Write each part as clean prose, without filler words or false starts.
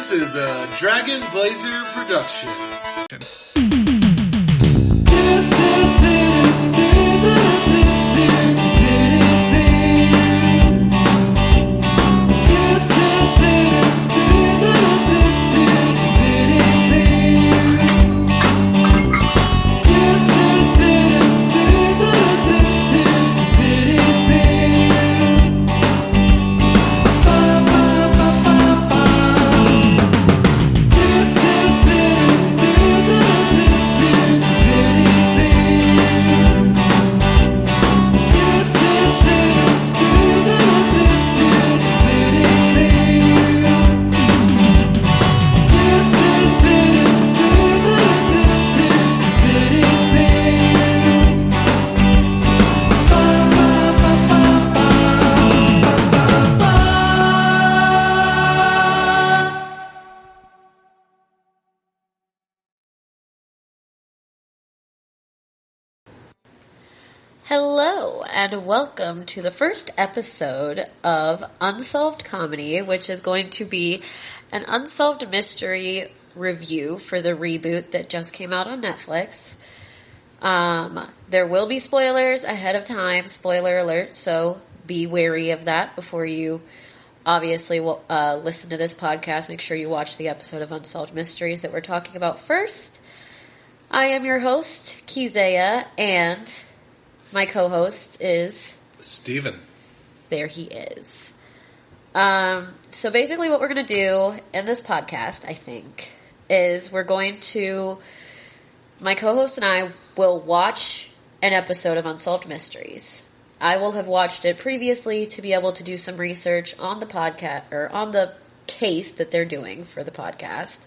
This is a Dragon Blazer production. Hello, and welcome to the first episode of Unsolved Comedy, which is going to be an Unsolved Mystery review for the reboot that just came out on Netflix. There will be spoilers ahead of time, spoiler alert, so be wary of that before you obviously listen to this podcast. Make sure you watch the episode of Unsolved Mysteries that we're talking about first. I am your host, Kezaya, and my co-host is Stephen. There he is. So basically what we're going to do in this podcast, I think, is my co-host and I will watch an episode of Unsolved Mysteries. I will have watched it previously to be able to do some research on the podcast, or on the case that they're doing for the podcast.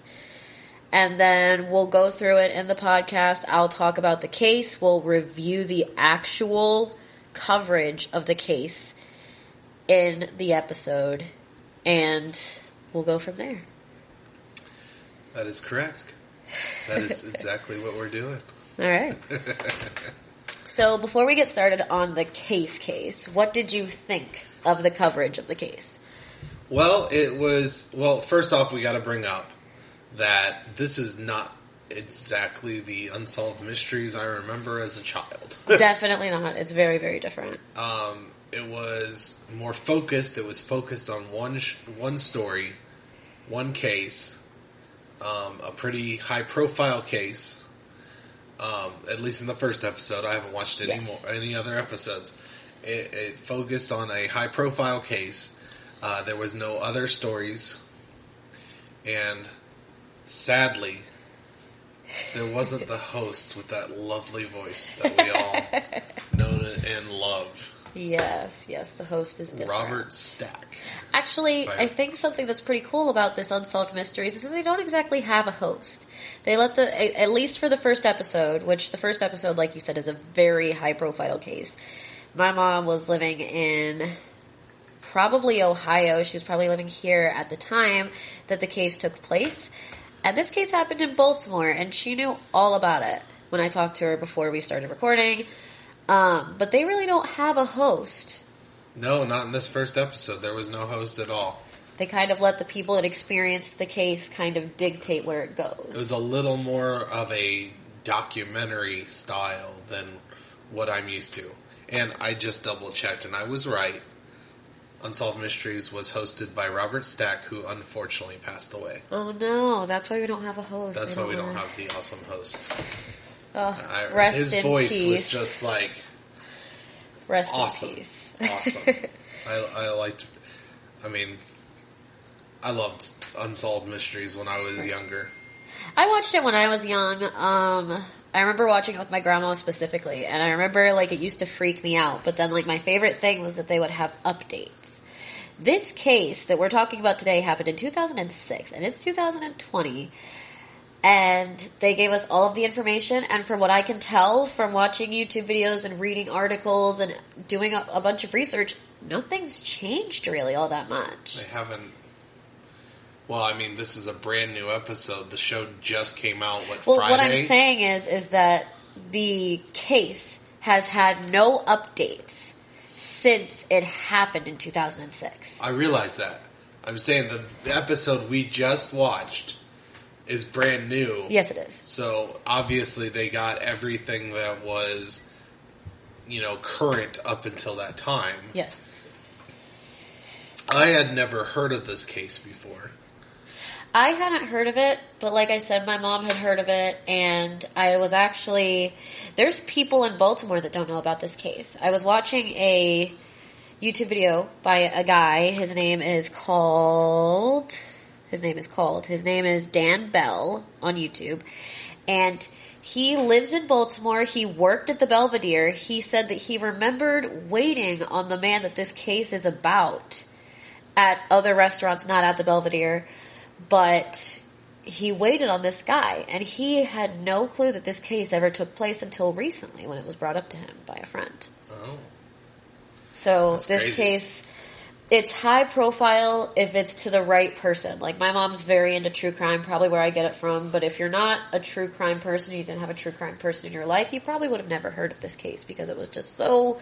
And then we'll go through it in the podcast. I'll talk about the case. We'll review the actual coverage of the case in the episode. And we'll go from there. That is correct. That is exactly what we're doing. All right. So before we get started on the case, what did you think of the coverage of the case? Well, first off, we got to bring up that this is not exactly the Unsolved Mysteries I remember as a child. Definitely not. It's very, very different. It was more focused. It was focused on one story, one case, a pretty high-profile case, at least in the first episode. I haven't watched any other episodes. It focused on a high-profile case. There was no other stories, and sadly, there wasn't the host with that lovely voice that we all know and love. Yes, the host is different. Robert Stack. Actually, I think something that's pretty cool about this Unsolved Mysteries is that they don't exactly have a host. They let at least for the first episode, which the first episode, like you said, is a very high-profile case. My mom was living in probably Ohio. She was probably living here at the time that the case took place. And this case happened in Baltimore, and she knew all about it when I talked to her before we started recording. But they really don't have a host. No, not in this first episode. There was no host at all. They kind of let the people that experienced the case kind of dictate where it goes. It was a little more of a documentary style than what I'm used to. And I just double-checked, and I was right. Unsolved Mysteries was hosted by Robert Stack, who unfortunately passed away. Oh no, that's why we don't have a host. That's why we don't have the awesome host. Oh, rest his in voice peace. was just like rest awesome. In peace. Awesome. I loved Unsolved Mysteries when I was younger. I watched it when I was young. I remember watching it with my grandma specifically, and I remember it used to freak me out. But then my favorite thing was that they would have updates. This case that we're talking about today happened in 2006, and it's 2020. And they gave us all of the information, and from what I can tell from watching YouTube videos and reading articles and doing a bunch of research, nothing's changed really all that much. They haven't. Well, this is a brand new episode. The show just came out, Friday? What I'm saying is that the case has had no updates since it happened in 2006. I realize that. I'm saying the episode we just watched is brand new. Yes, it is. So obviously they got everything that was, current up until that time. Yes. I had never heard of this case before. I hadn't heard of it, but like I said, my mom had heard of it, and I was actually... There's people in Baltimore that don't know about this case. I was watching a YouTube video by a guy. His name is Dan Bell on YouTube, and he lives in Baltimore. He worked at the Belvedere. He said that he remembered waiting on the man that this case is about at other restaurants, not at the Belvedere, but he waited on this guy, and he had no clue that this case ever took place until recently when it was brought up to him by a friend. Oh. So That's this crazy. case, it's high profile if it's to the right person. Like, my mom's very into true crime, probably where I get it from, but if you're not a true crime person, you didn't have a true crime person in your life, you probably would have never heard of this case because it was just so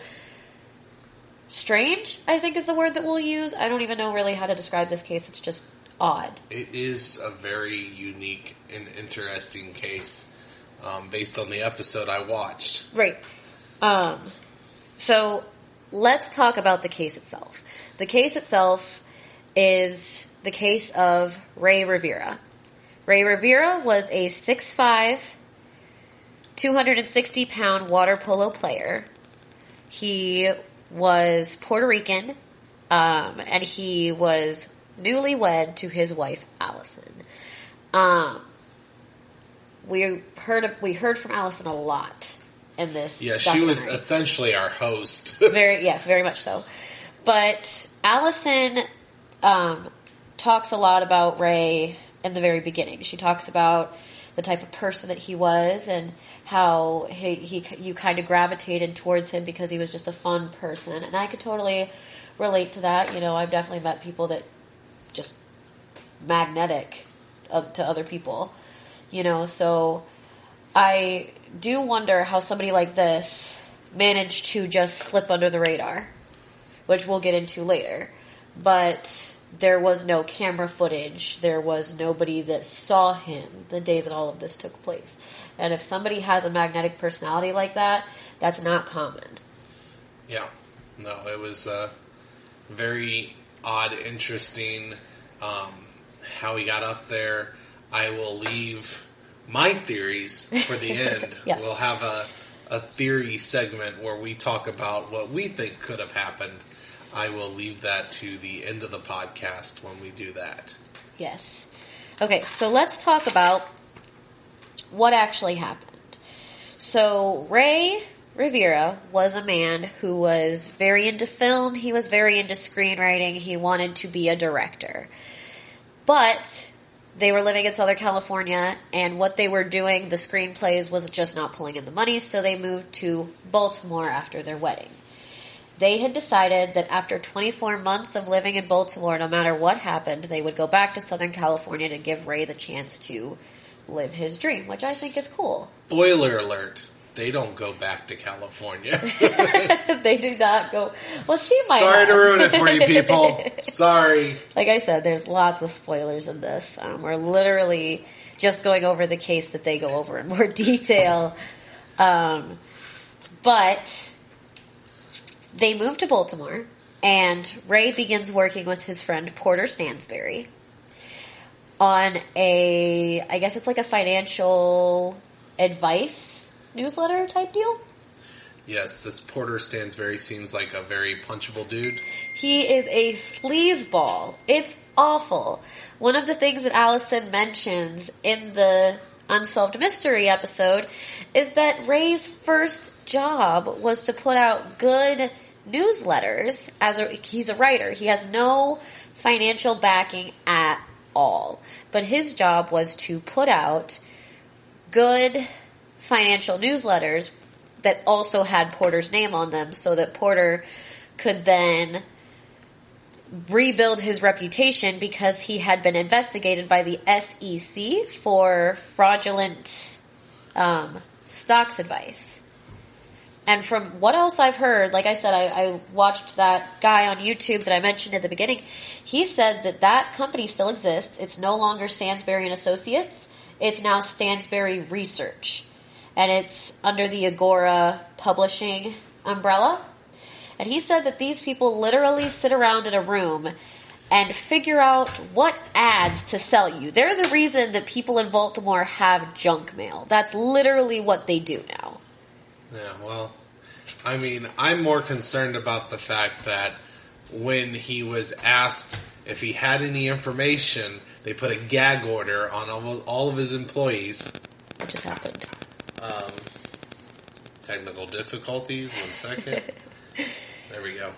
strange, I think is the word that we'll use. I don't even know really how to describe this case. It's just odd. It is a very unique and interesting case, based on the episode I watched. Right. So let's talk about the case itself. The case itself is the case of Ray Rivera. Ray Rivera was a 6'5", 260-pound water polo player. He was Puerto Rican, and he was newlywed to his wife, Allison. We heard from Allison a lot in this. Yeah, she was essentially our host. Very much so. But Allison talks a lot about Ray in the very beginning. She talks about the type of person that he was and how you kind of gravitated towards him because he was just a fun person. And I could totally relate to that. I've definitely met people that just magnetic to other people. So I do wonder how somebody like this managed to just slip under the radar, which we'll get into later. But there was no camera footage. There was nobody that saw him the day that all of this took place. And if somebody has a magnetic personality like that, that's not common. Yeah. No, it was very odd, interesting how he got up there. I will leave my theories for the end. Yes. We'll have a theory segment where we talk about what we think could have happened. I will leave that to the end of the podcast when we do that. Yes. Okay, so let's talk about what actually happened. So Ray Rivera was a man who was very into film. He was very into screenwriting. He wanted to be a director. But they were living in Southern California, and what they were doing, the screenplays, was just not pulling in the money, so they moved to Baltimore after their wedding. They had decided that after 24 months of living in Baltimore, no matter what happened, they would go back to Southern California to give Ray the chance to live his dream, which I think is cool. Spoiler alert. They don't go back to California. They do not go. Well, she might Sorry have. to ruin it for you people. Sorry. Like I said, there's lots of spoilers in this. We're literally just going over the case that they go over in more detail. But they moved to Baltimore, and Ray begins working with his friend Porter Stansberry on I guess it's like a financial advice newsletter type deal. Yes, this Porter Stansberry seems like a very punchable dude. He is a sleazeball. It's awful. One of the things that Allison mentions in the Unsolved Mystery episode is that Ray's first job was to put out good newsletters. He's a writer. He has no financial backing at all. But his job was to put out good financial newsletters that also had Porter's name on them so that Porter could then rebuild his reputation because he had been investigated by the SEC for fraudulent stocks advice. And from what else I've heard, like I said, I watched that guy on YouTube that I mentioned at the beginning. He said that that company still exists. It's no longer Stansberry and Associates. It's now Stansberry Research. And it's under the Agora Publishing umbrella. And he said that these people literally sit around in a room and figure out what ads to sell you. They're the reason that people in Baltimore have junk mail. That's literally what they do now. Yeah, well, I mean, I'm more concerned about the fact that when he was asked if he had any information, they put a gag order on all of his employees. What just happened? Technical difficulties, 1 second. There we go.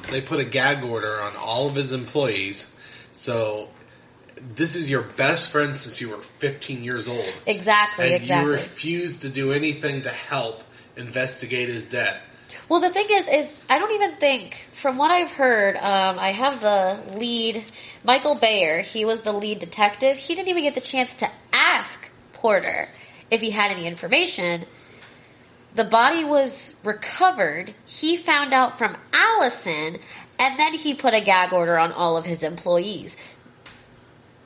They put a gag order on all of his employees. So this is your best friend since you were 15 years old. Exactly. And you refused to do anything to help investigate his death. Well, the thing is I don't even think, from what I've heard, I have the lead, Michael Bayer, he was the lead detective. He didn't even get the chance to ask Porter if he had any information. The body was recovered. He found out from Allison, and then he put a gag order on all of his employees.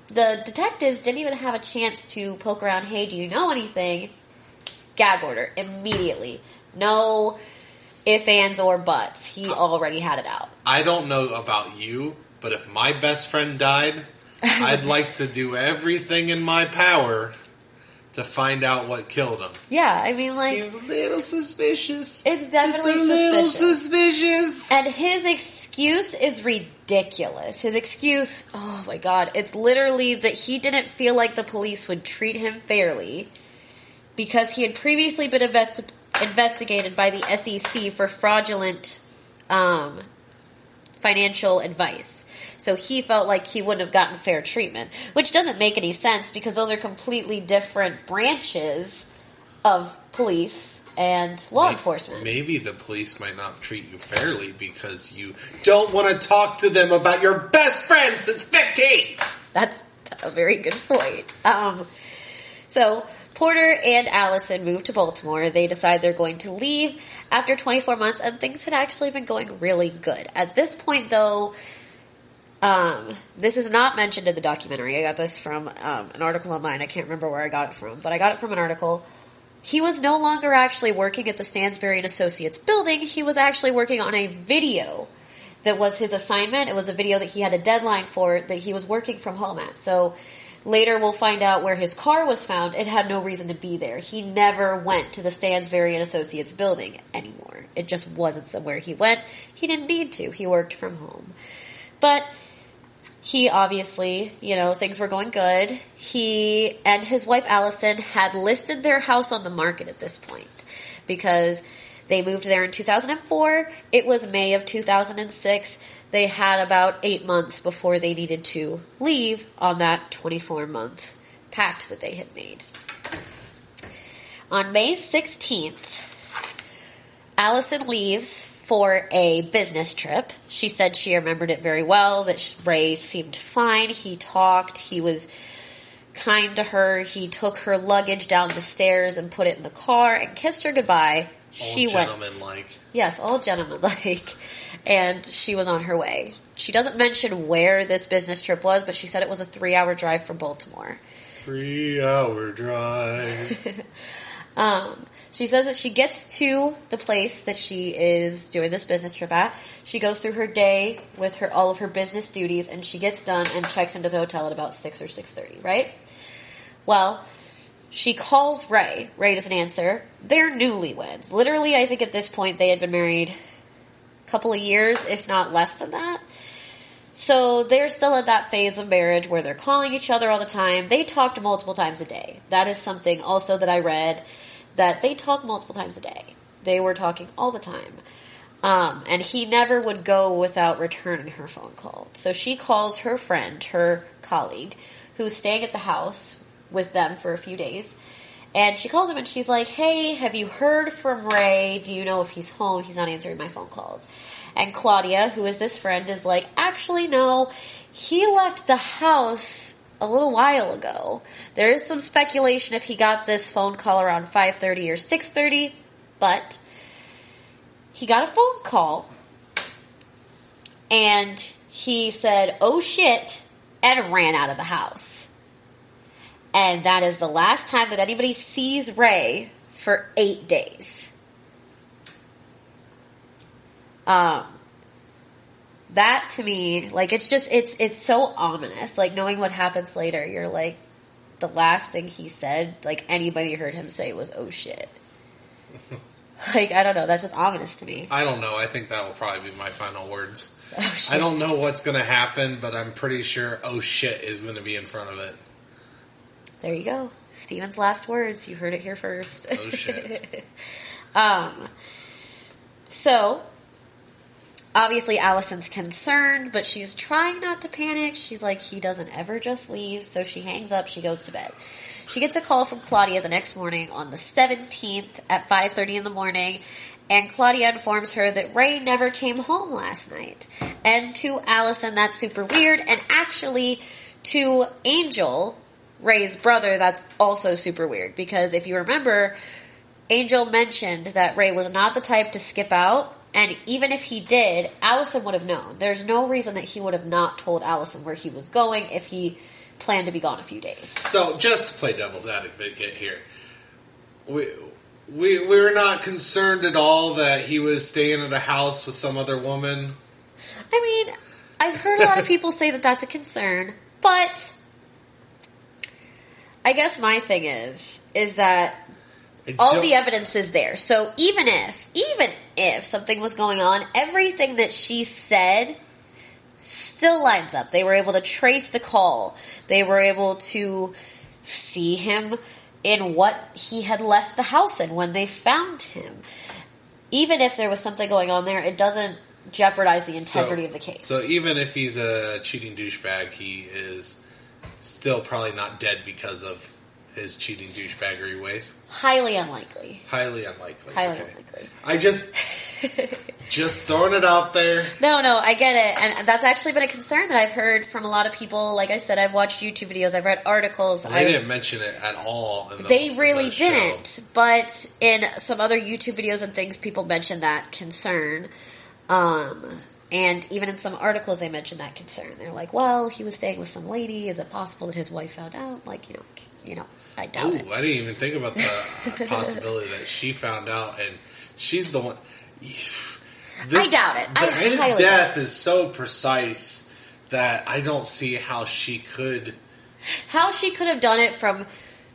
The detectives didn't even have a chance to poke around, hey, do you know anything? Gag order, immediately. No ifs, ands, or buts. He already had it out. I don't know about you, but if my best friend died, I'd like to do everything in my power to find out what killed him. Yeah, I mean, like... Seems a little suspicious. It's definitely Just a little suspicious. And his excuse is ridiculous. His excuse, oh my god, it's literally that he didn't feel like the police would treat him fairly because he had previously been investigated by the SEC for fraudulent financial advice. So he felt like he wouldn't have gotten fair treatment, which doesn't make any sense because those are completely different branches of police and law enforcement. Maybe the police might not treat you fairly because you don't want to talk to them about your best friend since 15. That's a very good point. So Porter and Allison moved to Baltimore. They decide they're going to leave after 24 months, and things had actually been going really good. At this point, though, this is not mentioned in the documentary. I got this from an article online. I can't remember where I got it from, but I got it from an article. He was no longer actually working at the Stansberry and Associates building. He was actually working on a video that was his assignment. It was a video that he had a deadline for that he was working from home at. So later we'll find out where his car was found. It had no reason to be there. He never went to the Stansberry and Associates building anymore. It just wasn't somewhere he went. He didn't need to. He worked from home. But he obviously, things were going good. He and his wife Allison had listed their house on the market at this point because they moved there in 2004. It was May of 2006. They had about 8 months before they needed to leave on that 24-month pact that they had made. On May 16th, Allison leaves for a business trip. She said she remembered it very well, that Ray seemed fine. He talked. He was kind to her. He took her luggage down the stairs and put it in the car and kissed her goodbye. She went. All gentleman-like. Yes, all gentleman-like. And she was on her way. She doesn't mention where this business trip was, but she said it was a 3-hour drive from Baltimore. 3-hour drive. She says that she gets to the place that she is doing this business trip at. She goes through her day with all of her business duties, and she gets done and checks into the hotel at about 6 or 6:30, right? Well, she calls Ray. Ray doesn't answer. They're newlyweds. Literally, I think at this point they had been married a couple of years, if not less than that. So they're still at that phase of marriage where they're calling each other all the time. They talked multiple times a day. That is something also that I read, that they talk multiple times a day. They were talking all the time. And he never would go without returning her phone call. So she calls her friend, her colleague, who's staying at the house with them for a few days. And she calls him and she's like, hey, have you heard from Ray? Do you know if he's home? He's not answering my phone calls. And Claudia, who is this friend, is like, actually, no, he left the house a little while ago. There is some speculation if he got this phone call around 5:30 or 6:30. But he got a phone call, and he said, "Oh shit," and ran out of the house. And that is the last time that anybody sees Ray for 8 days. That to me, like, it's so ominous. Like, knowing what happens later, you're like, the last thing he said, like, anybody heard him say was, "Oh shit." Like, I don't know, that's just ominous to me. I don't know, I think that will probably be my final words. Oh, shit. I don't know what's going to happen, but I'm pretty sure "oh shit" is going to be in front of it. There you go. Stephen's last words. You heard it here first. Oh shit. So, obviously Allison's concerned, but she's trying not to panic. She's like, he doesn't ever just leave, so she hangs up, she goes to bed. She gets a call from Claudia the next morning on the 17th at 5:30 in the morning, and Claudia informs her that Ray never came home last night. And to Allison, that's super weird, and actually to Angel, Ray's brother, that's also super weird, because if you remember, Angel mentioned that Ray was not the type to skip out, and even if he did, Allison would have known. There's no reason that he would have not told Allison where he was going if he planned to be gone a few days. So, just to play devil's advocate here, we're not concerned at all that he was staying at a house with some other woman. I mean, I've heard a lot of people say that that's a concern, but I guess my thing is that all the evidence is there. So even if something was going on, everything that she said still lines up. They were able to trace the call. They were able to see him in what he had left the house in when they found him. Even if there was something going on there, it doesn't jeopardize the integrity of the case. So even if he's a cheating douchebag, he is still probably not dead because of his cheating douchebaggery ways? Highly unlikely. Highly unlikely. Highly unlikely. I just throwing it out there. No, I get it. And that's actually been a concern that I've heard from a lot of people. Like I said, I've watched YouTube videos, I've read articles. They didn't mention it at all. They really didn't. But in some other YouTube videos and things, people mentioned that concern. And even in some articles, they mentioned that concern. They're like, well, he was staying with some lady. Is it possible that his wife found out? Like, you know, I doubt it. I didn't even think about the possibility that she found out, and she's the one. I doubt it. His death is so precise that I don't see how she could have done it from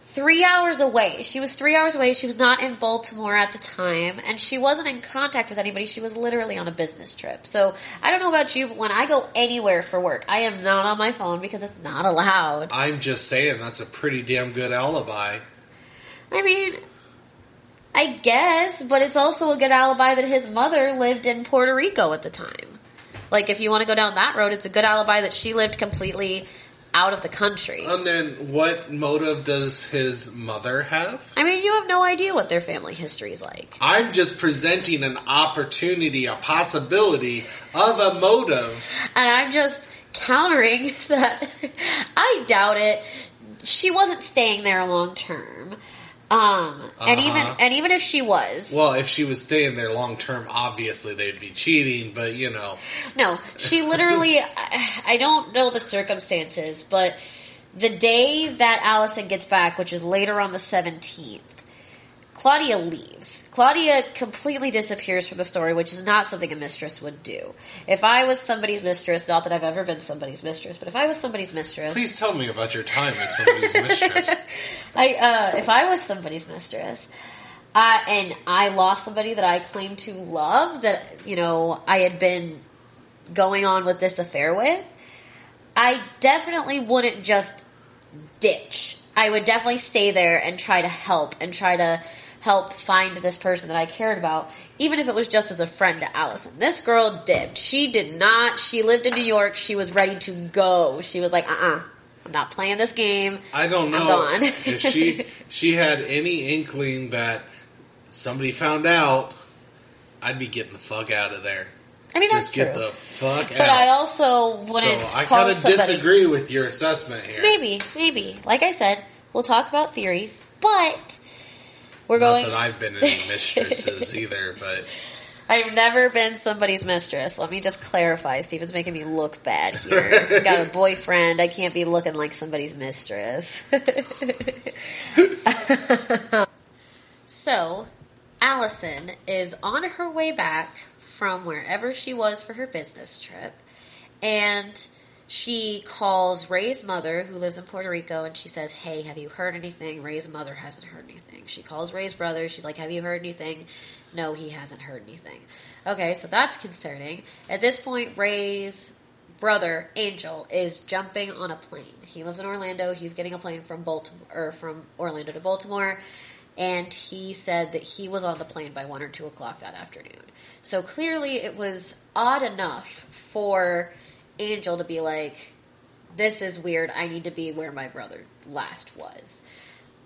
3 hours away. She was 3 hours away. She was not in Baltimore at the time, and she wasn't in contact with anybody. She was literally on a business trip. So I don't know about you, but when I go anywhere for work, I am not on my phone because it's not allowed. I'm just saying that's a pretty damn good alibi. I mean, I guess, but it's also a good alibi that his mother lived in Puerto Rico at the time. Like, if you want to go down that road, it's a good alibi that she lived completely out of the country. And then what motive does his mother have? I mean, you have no idea what their family history is like. I'm just presenting an opportunity, a possibility of a motive. And I'm just countering that I doubt it. She wasn't staying there long term. And even if she was. Well, if she was staying there long term, obviously they'd be cheating, but you know. No, she literally, I don't know the circumstances, but the day that Allison gets back, which is later on the 17th, Claudia leaves. Claudia completely disappears from the story, which is not something a mistress would do. If I was somebody's mistress, not that I've ever been somebody's mistress, but if I was somebody's mistress... Please tell me about your time as somebody's mistress. If I was somebody's mistress, and I lost somebody that I claimed to love, that, I had been going on with this affair with, I definitely wouldn't just ditch. I would definitely stay there and try to help find this person that I cared about, even if it was just as a friend to Allison. This girl dipped. She did not. She lived in New York. She was ready to go. She was like, I'm not playing this game. I don't know I'm gone. if she had any inkling that somebody found out, I'd be getting the fuck out of there. I mean, that's true. Just get the fuck out. But I also wouldn't I kind of disagree with your assessment here. Maybe. Like I said, we'll talk about theories, but Not that I've been any mistresses either, but... I've never been somebody's mistress. Let me just clarify. Stephen's making me look bad here. I've got a boyfriend. I can't be looking like somebody's mistress. So, Allison is on her way back from wherever she was for her business trip, and she calls Ray's mother, who lives in Puerto Rico, and she says, hey, have you heard anything? Ray's mother hasn't heard anything. She calls Ray's brother. She's like, have you heard anything? No, he hasn't heard anything. Okay, so that's concerning. At this point, Ray's brother, Angel, is jumping on a plane. He lives in Orlando. He's getting a plane from from Orlando to Baltimore, and he said that he was on the plane by 1 or 2 o'clock that afternoon. So clearly it was odd enough for Angel to be like, this is weird, I need to be where my brother last was.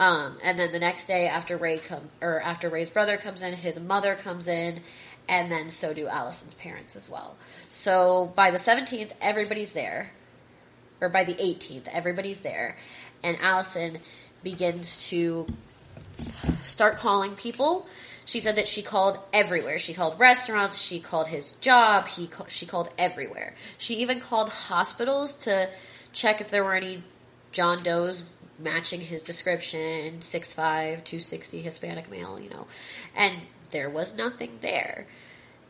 And then the next day after Ray's brother comes in, his mother comes in, and then so do Allison's parents as well. So by the 17th, everybody's there. Or by the 18th, everybody's there. And Allison begins to start calling people. She said that she called everywhere. She called restaurants. She called his job. She called everywhere. She even called hospitals to check if there were any John Does matching his description, 6'5", 260, Hispanic male, and there was nothing there.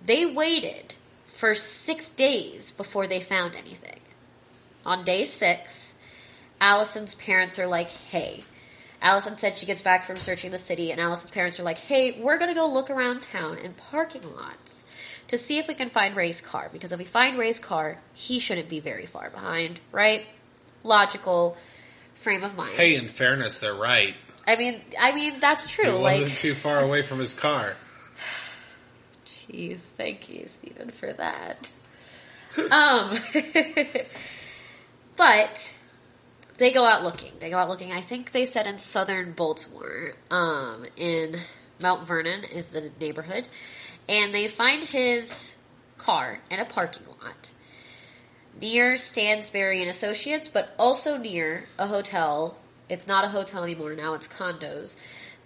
They waited for 6 days before they found anything. On day 6, Allison's parents are like, hey. Allison said she gets back from searching the city, and Allison's parents are like, hey, we're going to go look around town in parking lots to see if we can find Ray's car, because if we find Ray's car, he shouldn't be very far behind, right? Logical frame of mind. Hey, in fairness, they're right. I mean, that's true. He wasn't too far away from his car. Jeez, thank you, Stephen, for that. But they go out looking. I think they said in southern Baltimore, in Mount Vernon is the neighborhood, and they find his car in a parking lot near Stansberry and Associates, but also near a hotel. It's not a hotel anymore now; it's condos,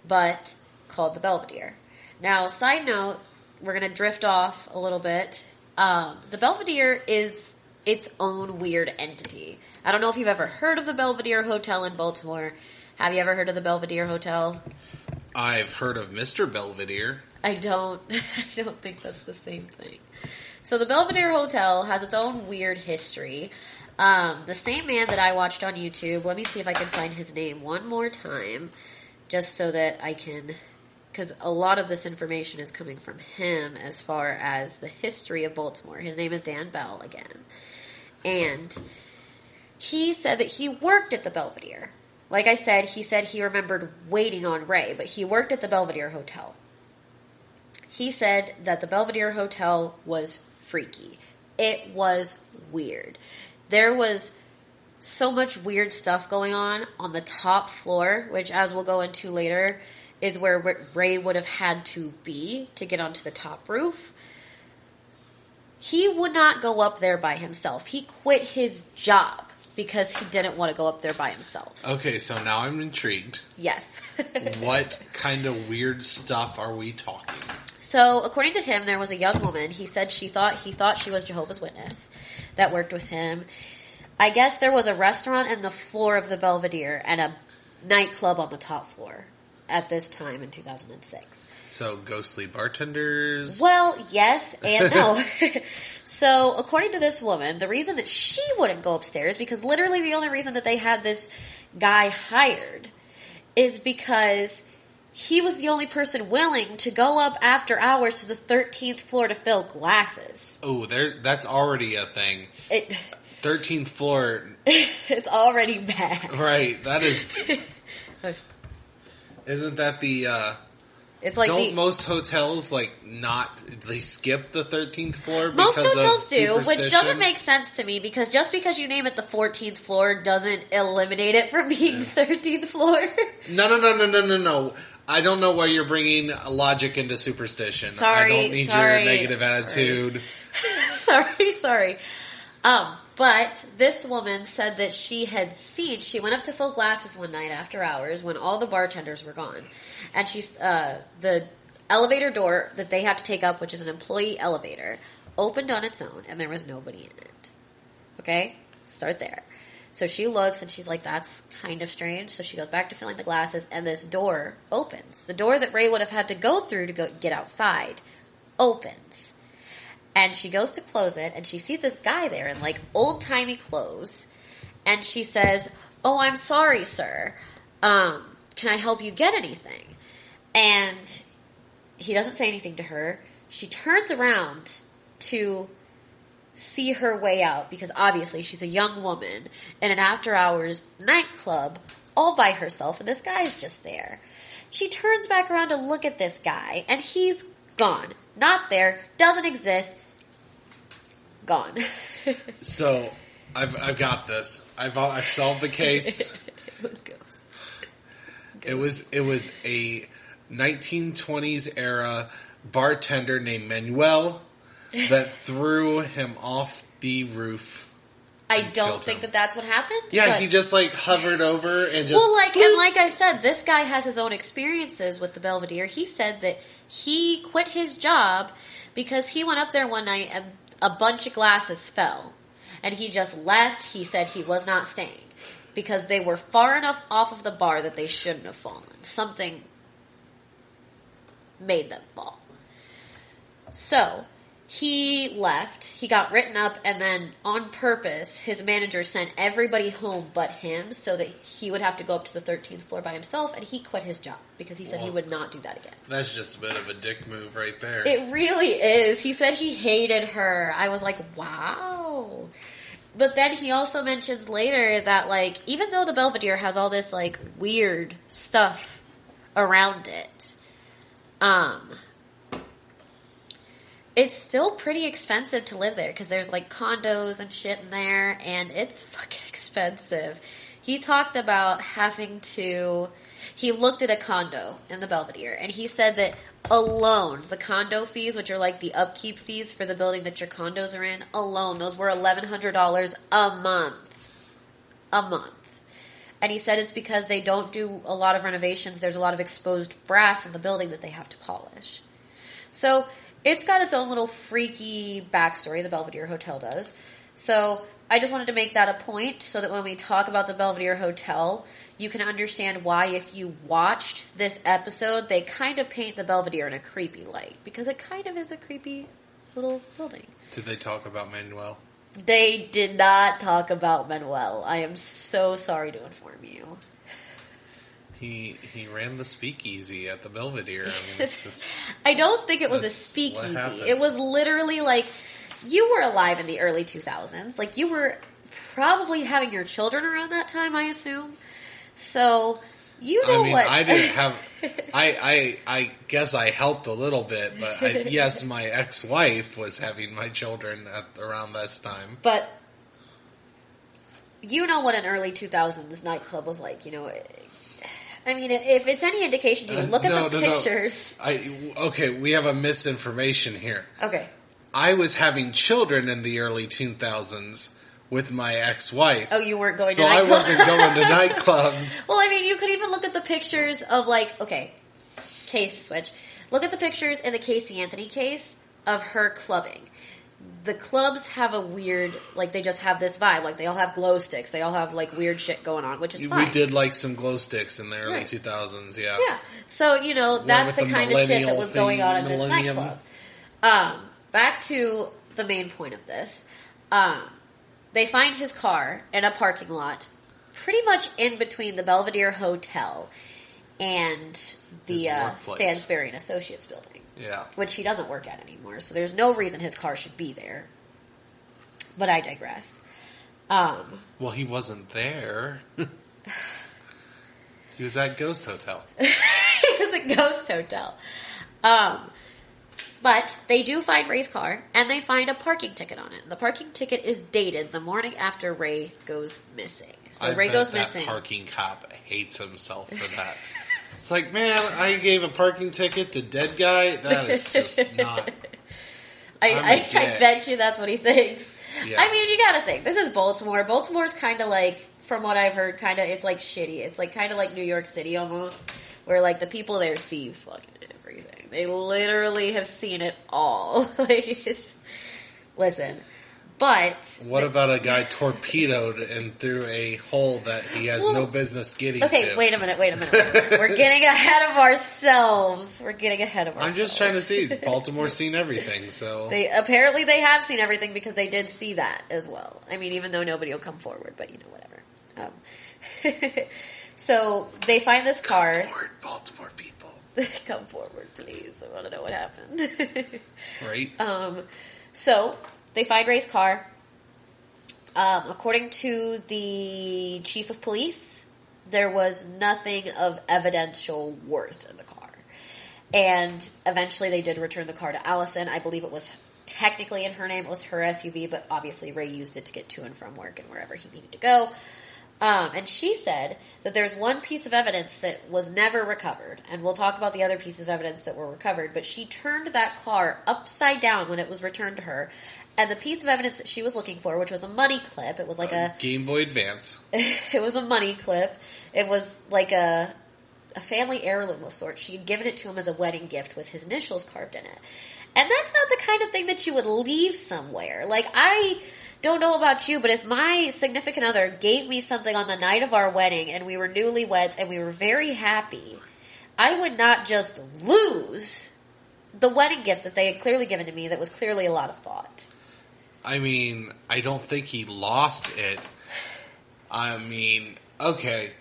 but called the Belvedere. Now, side note, we're going to drift off a little bit. The Belvedere is its own weird entity. I don't know if you've ever heard of the Belvedere Hotel in Baltimore. Have you ever heard of the Belvedere Hotel? I've heard of Mr. Belvedere. I don't think that's the same thing. So the Belvedere Hotel has its own weird history. The same man that I watched on YouTube, let me see if I can find his name one more time, just so that I can, because a lot of this information is coming from him as far as the history of Baltimore. His name is Dan Bell again. And he said that he worked at the Belvedere. Like I said, he said he remembered waiting on Ray, but he worked at the Belvedere Hotel. He said that the Belvedere Hotel was freaky. It was weird. There was so much weird stuff going on the top floor, which, as we'll go into later, is where Ray would have had to be to get onto the top roof. He would not go up there by himself. He quit his job because he didn't want to go up there by himself. Okay, so now I'm intrigued. Yes. What kind of weird stuff are we talking? So, according to him, there was a young woman. He said he thought she was Jehovah's Witness that worked with him. I guess there was a restaurant in the floor of the Belvedere and a nightclub on the top floor at this time in 2006. So, ghostly bartenders? Well, yes and no. So, according to this woman, the reason that she wouldn't go upstairs, because literally the only reason that they had this guy hired is because he was the only person willing to go up after hours to the 13th floor to fill glasses. Oh, that's already a thing. 13th floor. It's already bad. Right, that is... Isn't that the... It's like don't most hotels they skip the 13th floor? Most because hotels of do, which doesn't make sense to me, because just because you name it the 14th floor doesn't eliminate it from being 13th floor. No. I don't know why you're bringing logic into superstition. I don't need your negative attitude. Sorry. But this woman said that she went up to fill glasses one night after hours when all the bartenders were gone. And the elevator door that they have to take up, which is an employee elevator, opened on its own and there was nobody in it. Okay? Start there. So she looks and she's like, that's kind of strange. So she goes back to filling the glasses and this door opens. The door that Ray would have had to go through to get outside opens. And she goes to close it, and she sees this guy there in, like, old-timey clothes. And she says, "Oh, I'm sorry, sir. Can I help you get anything?" And he doesn't say anything to her. She turns around to see her way out, because obviously she's a young woman in an after-hours nightclub all by herself, and this guy's just there. She turns back around to look at this guy, and he's gone. Not there. Doesn't exist. Gone. So, I've got this. I've solved the case. It was ghosts. It was a 1920s era bartender named Manuel that threw him off the roof. I don't think that that's what happened. Yeah, he just like hovered over and just... Well, like I said, this guy has his own experiences with the Belvedere. He said that he quit his job because he went up there one night and a bunch of glasses fell. And he just left. He said he was not staying because they were far enough off of the bar that they shouldn't have fallen. Something made them fall. So... he left, he got written up, and then on purpose, his manager sent everybody home but him so that he would have to go up to the 13th floor by himself, and he quit his job because he said he would not do that again. That's just a bit of a dick move right there. It really is. He said he hated her. I was like, wow. But then he also mentions later that, like, even though the Belvedere has all this, like, weird stuff around it, it's still pretty expensive to live there because there's like condos and shit in there, and it's fucking expensive. He talked about he looked at a condo in the Belvedere, and he said that alone, the condo fees, which are like the upkeep fees for the building that your condos are in, alone, those were $1,100 a month. A month. And he said it's because they don't do a lot of renovations. There's a lot of exposed brass in the building that they have to polish. So... it's got its own little freaky backstory, the Belvedere Hotel does. So I just wanted to make that a point so that when we talk about the Belvedere Hotel, you can understand why, if you watched this episode, they kind of paint the Belvedere in a creepy light. Because it kind of is a creepy little building. Did they talk about Manuel? They did not talk about Manuel. I am so sorry to inform you. He ran the speakeasy at the Belvedere. I mean, it's just... I don't think it was a speakeasy. It was literally like, you were alive in the early 2000s. Like, you were probably having your children around that time, I assume. So, you know what... I didn't have... I guess I helped a little bit, but yes, my ex-wife was having my children around this time. But, you know what an early 2000s nightclub was like, you know... I mean, if it's any indication to you, look at the pictures. No. Okay, we have a misinformation here. Okay. I was having children in the early 2000s with my ex-wife. Oh, you weren't going to nightclubs? So I wasn't going to nightclubs. Well, I mean, you could even look at the pictures of, like, okay, case switch. Look at the pictures in the Casey Anthony case of her clubbing. The clubs have a weird, like, they just have this vibe. Like, they all have glow sticks. They all have, like, weird shit going on, which is fine. We did like some glow sticks in the early 2000s, yeah. Yeah. So, you know, that's the kind of shit that was going on in this nightclub. Back to the main point of this. They find his car in a parking lot pretty much in between the Belvedere Hotel and the Stansberry and Associates building. Yeah. Which he doesn't work at anymore, so there's no reason his car should be there. But I digress. Well, he wasn't there. He was at Ghost Hotel. He was at Ghost Hotel. But they do find Ray's car, and they find a parking ticket on it. The parking ticket is dated the morning after Ray goes missing. So Ray goes missing. That parking cop hates himself for that. It's like, man, I gave a parking ticket to dead guy. That is just not... I bet you that's what he thinks. Yeah. I mean, you gotta think. This is Baltimore. Baltimore's kind of like, from what I've heard, it's like shitty. It's like kind of like New York City almost, where like the people there see fucking everything. They literally have seen it all. Like, it's just, listen. But what about a guy torpedoed and through a hole that he has no business getting okay, to? wait a minute. We're getting ahead of ourselves. I'm just trying to see. Baltimore's seen everything, so... They have seen everything because they did see that as well. I mean, even though nobody will come forward, but whatever. So, they find this car. Come forward, Baltimore people. Come forward, please. I want to know what happened. Right? So... They find Ray's car. According to the chief of police, there was nothing of evidential worth in the car. And eventually they did return the car to Allison. I believe it was technically in her name. It was her SUV, but obviously Ray used it to get to and from work and wherever he needed to go. And she said that there's one piece of evidence that was never recovered, and we'll talk about the other pieces of evidence that were recovered, but she turned that car upside down when it was returned to her, and the piece of evidence that she was looking for, which was a money clip, it was like a Game Boy Advance. It was a money clip. It was like a family heirloom of sorts. She had given it to him as a wedding gift with his initials carved in it. And that's not the kind of thing that you would leave somewhere. Like, I don't know about you, but if my significant other gave me something on the night of our wedding and we were newlyweds and we were very happy, I would not just lose the wedding gift that they had clearly given to me that was clearly a lot of thought. I mean, I don't think he lost it. I mean, okay.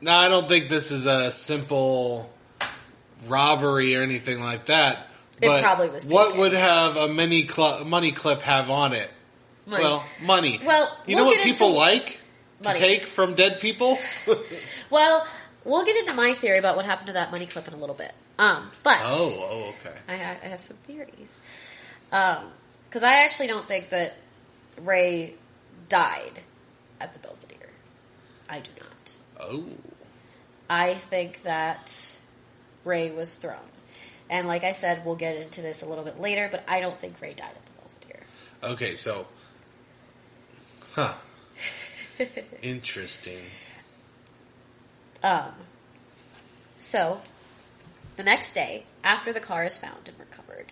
Now, I don't think this is a simple robbery or anything like that. But it probably was taken. What would have a money clip have on it? Money. Well, money. Well, you know what people like to money. take from dead people? Well, we'll get into my theory about what happened to that money clip in a little bit. But okay. I have some theories. Because I actually don't think that Ray died at the Belvedere. I do not. Oh. I think that Ray was thrown. And like I said, we'll get into this a little bit later, but I don't think Ray died at the Belvedere. Okay, so... Huh. Interesting. So, the next day, after the car is found and recovered,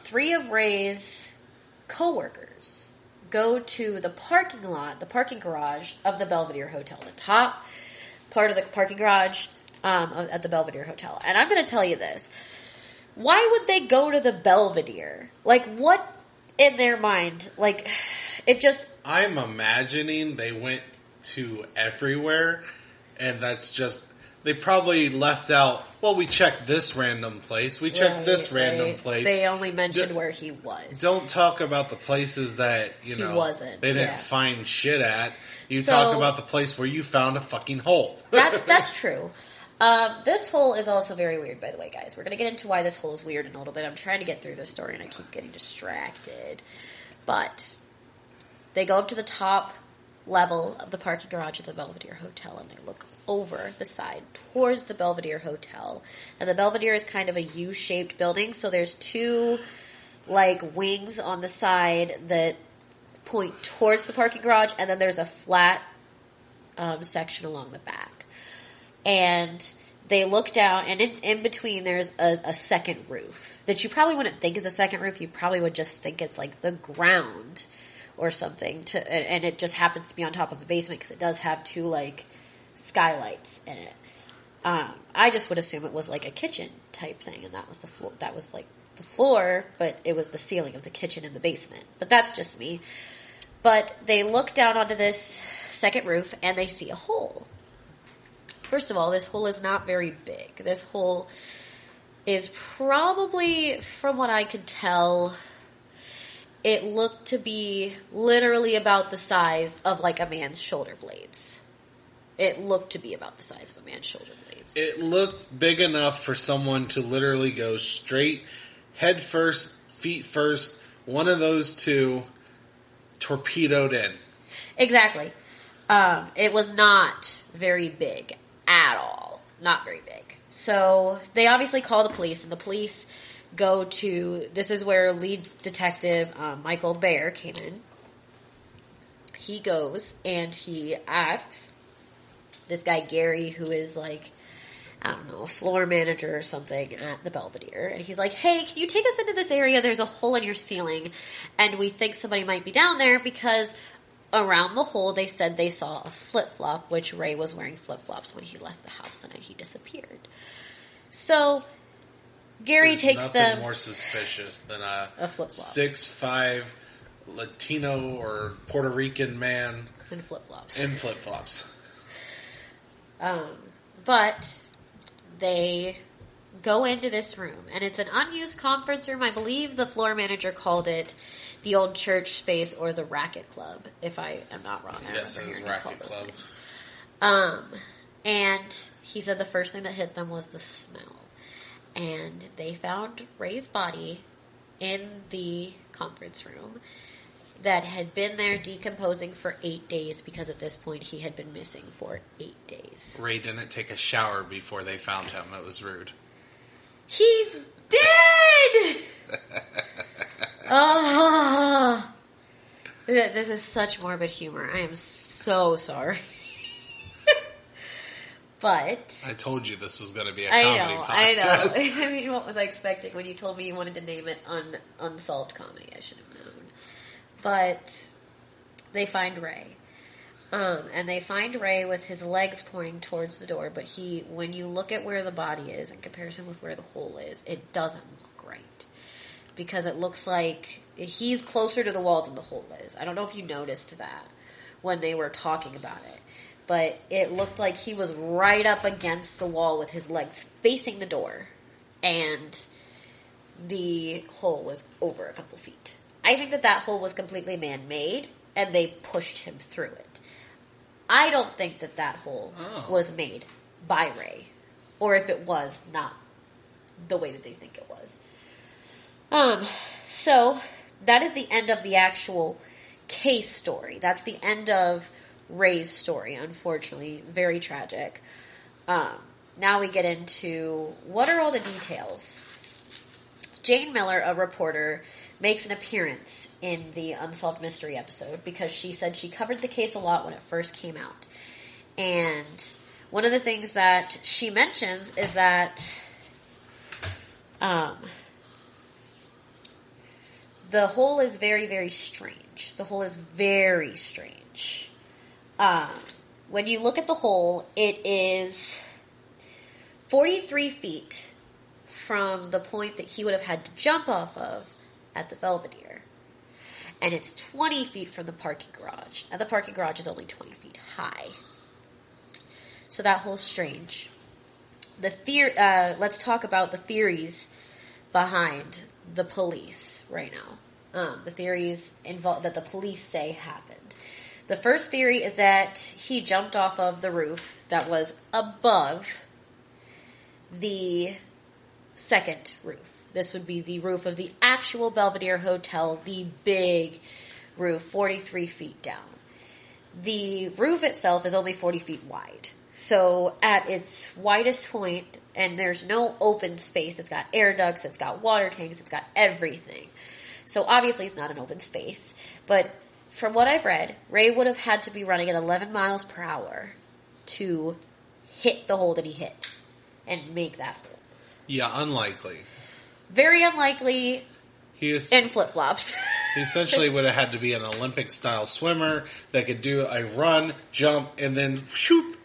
3 of Ray's co-workers go to the parking garage of the Belvedere Hotel, the top part of the parking garage at the Belvedere Hotel. And I'm going to tell you this. Why would they go to the Belvedere? Like, what in their mind? Like, it just... I'm imagining they went to everywhere, and that's just... They probably left out, well, we checked this random place, we checked this random place. They only mentioned where he was. Don't talk about the places that, he wasn't. They didn't find shit at. You talk about the place where you found a fucking hole. That's true. This hole is also very weird, by the way, guys. We're going to get into why this hole is weird in a little bit. I'm trying to get through this story, and I keep getting distracted. But they go up to the top level of the parking garage of the Belvedere Hotel, and they look over the side towards the Belvedere Hotel. And the Belvedere is kind of a U-shaped building, so there's 2, like, wings on the side that point towards the parking garage, and then there's a flat section along the back. And they look down, and in between there's a second roof that you probably wouldn't think is a second roof. You probably would just think it's like the ground or something, and it just happens to be on top of a basement because it does have 2, like, skylights in it. I just would assume it was like a kitchen type thing, and that was the floor. That was like the floor, but it was the ceiling of the kitchen in the basement. But that's just me. But they look down onto this second roof, and they see a hole. First of all, this hole is not very big. This hole is probably, from what I could tell, it looked to be literally about the size of like a man's shoulder blades. It looked to be about the size of a man's shoulder blades. It looked big enough for someone to literally go straight, head first, feet first, one of those 2 torpedoed in. Exactly. It was not very big at all. Not very big. So they obviously call the police, and the police go to, this is where lead detective Michael Baer came in. He goes and he asks this guy Gary, who is like, I don't know, a floor manager or something at the Belvedere. And he's like, hey, can you take us into this area? There's a hole in your ceiling, and we think somebody might be down there because around the hole they said they saw a flip-flop, which Ray was wearing flip-flops when he left the house and he disappeared. So Gary takes them... nothing more suspicious than a flip-flop. 6'5" Latino or Puerto Rican man in flip-flops. But they go into this room, and it's an unused conference room. I believe the floor manager called it the old church space or the racket club, if I am not wrong. Yes, it was racket club. And he said the first thing that hit them was the smell. And they found Ray's body in the conference room that had been there decomposing for 8 days, because at this point he had been missing for 8 days. Ray didn't take a shower before they found him. It was rude. He's dead! Oh, this is such morbid humor. I am so sorry. But I told you this was going to be a comedy podcast. I know. I mean, what was I expecting when you told me you wanted to name it Unsolved Comedy? I should have known. But they find Ray. And they find Ray with his legs pointing towards the door, but when you look at where the body is in comparison with where the hole is, it doesn't look great. Because it looks like he's closer to the wall than the hole is. I don't know if you noticed that when they were talking about it. But it looked like he was right up against the wall with his legs facing the door. And the hole was over a couple feet. I think that hole was completely man-made, and they pushed him through it. I don't think that hole was made by Ray. Or if it was, not the way that they think it was. So, that is the end of the actual case story. That's the end of Ray's story, unfortunately. Very tragic. Now we get into, what are all the details? Jane Miller, a reporter, makes an appearance in the Unsolved Mystery episode because she said she covered the case a lot when it first came out. And one of the things that she mentions is that the hole is very, very strange. The hole is very strange. When you look at the hole, it is 43 feet from the point that he would have had to jump off of at the Belvedere. And it's 20 feet from the parking garage. And the parking garage is only 20 feet high. So that hole's strange. Let's talk about the theories behind the police right now. The theories that the police say happened. The first theory is that he jumped off of the roof that was above the second roof. This would be the roof of the actual Belvedere Hotel, the big roof, 43 feet down. The roof itself is only 40 feet wide. So at its widest point, and there's no open space, it's got air ducts, it's got water tanks, it's got everything. So obviously it's not an open space. But from what I've read, Ray would have had to be running at 11 miles per hour to hit the hole that he hit and make that hole. Yeah, unlikely. Very unlikely in flip-flops. He essentially would have had to be an Olympic-style swimmer that could do a run, jump, and then shoop,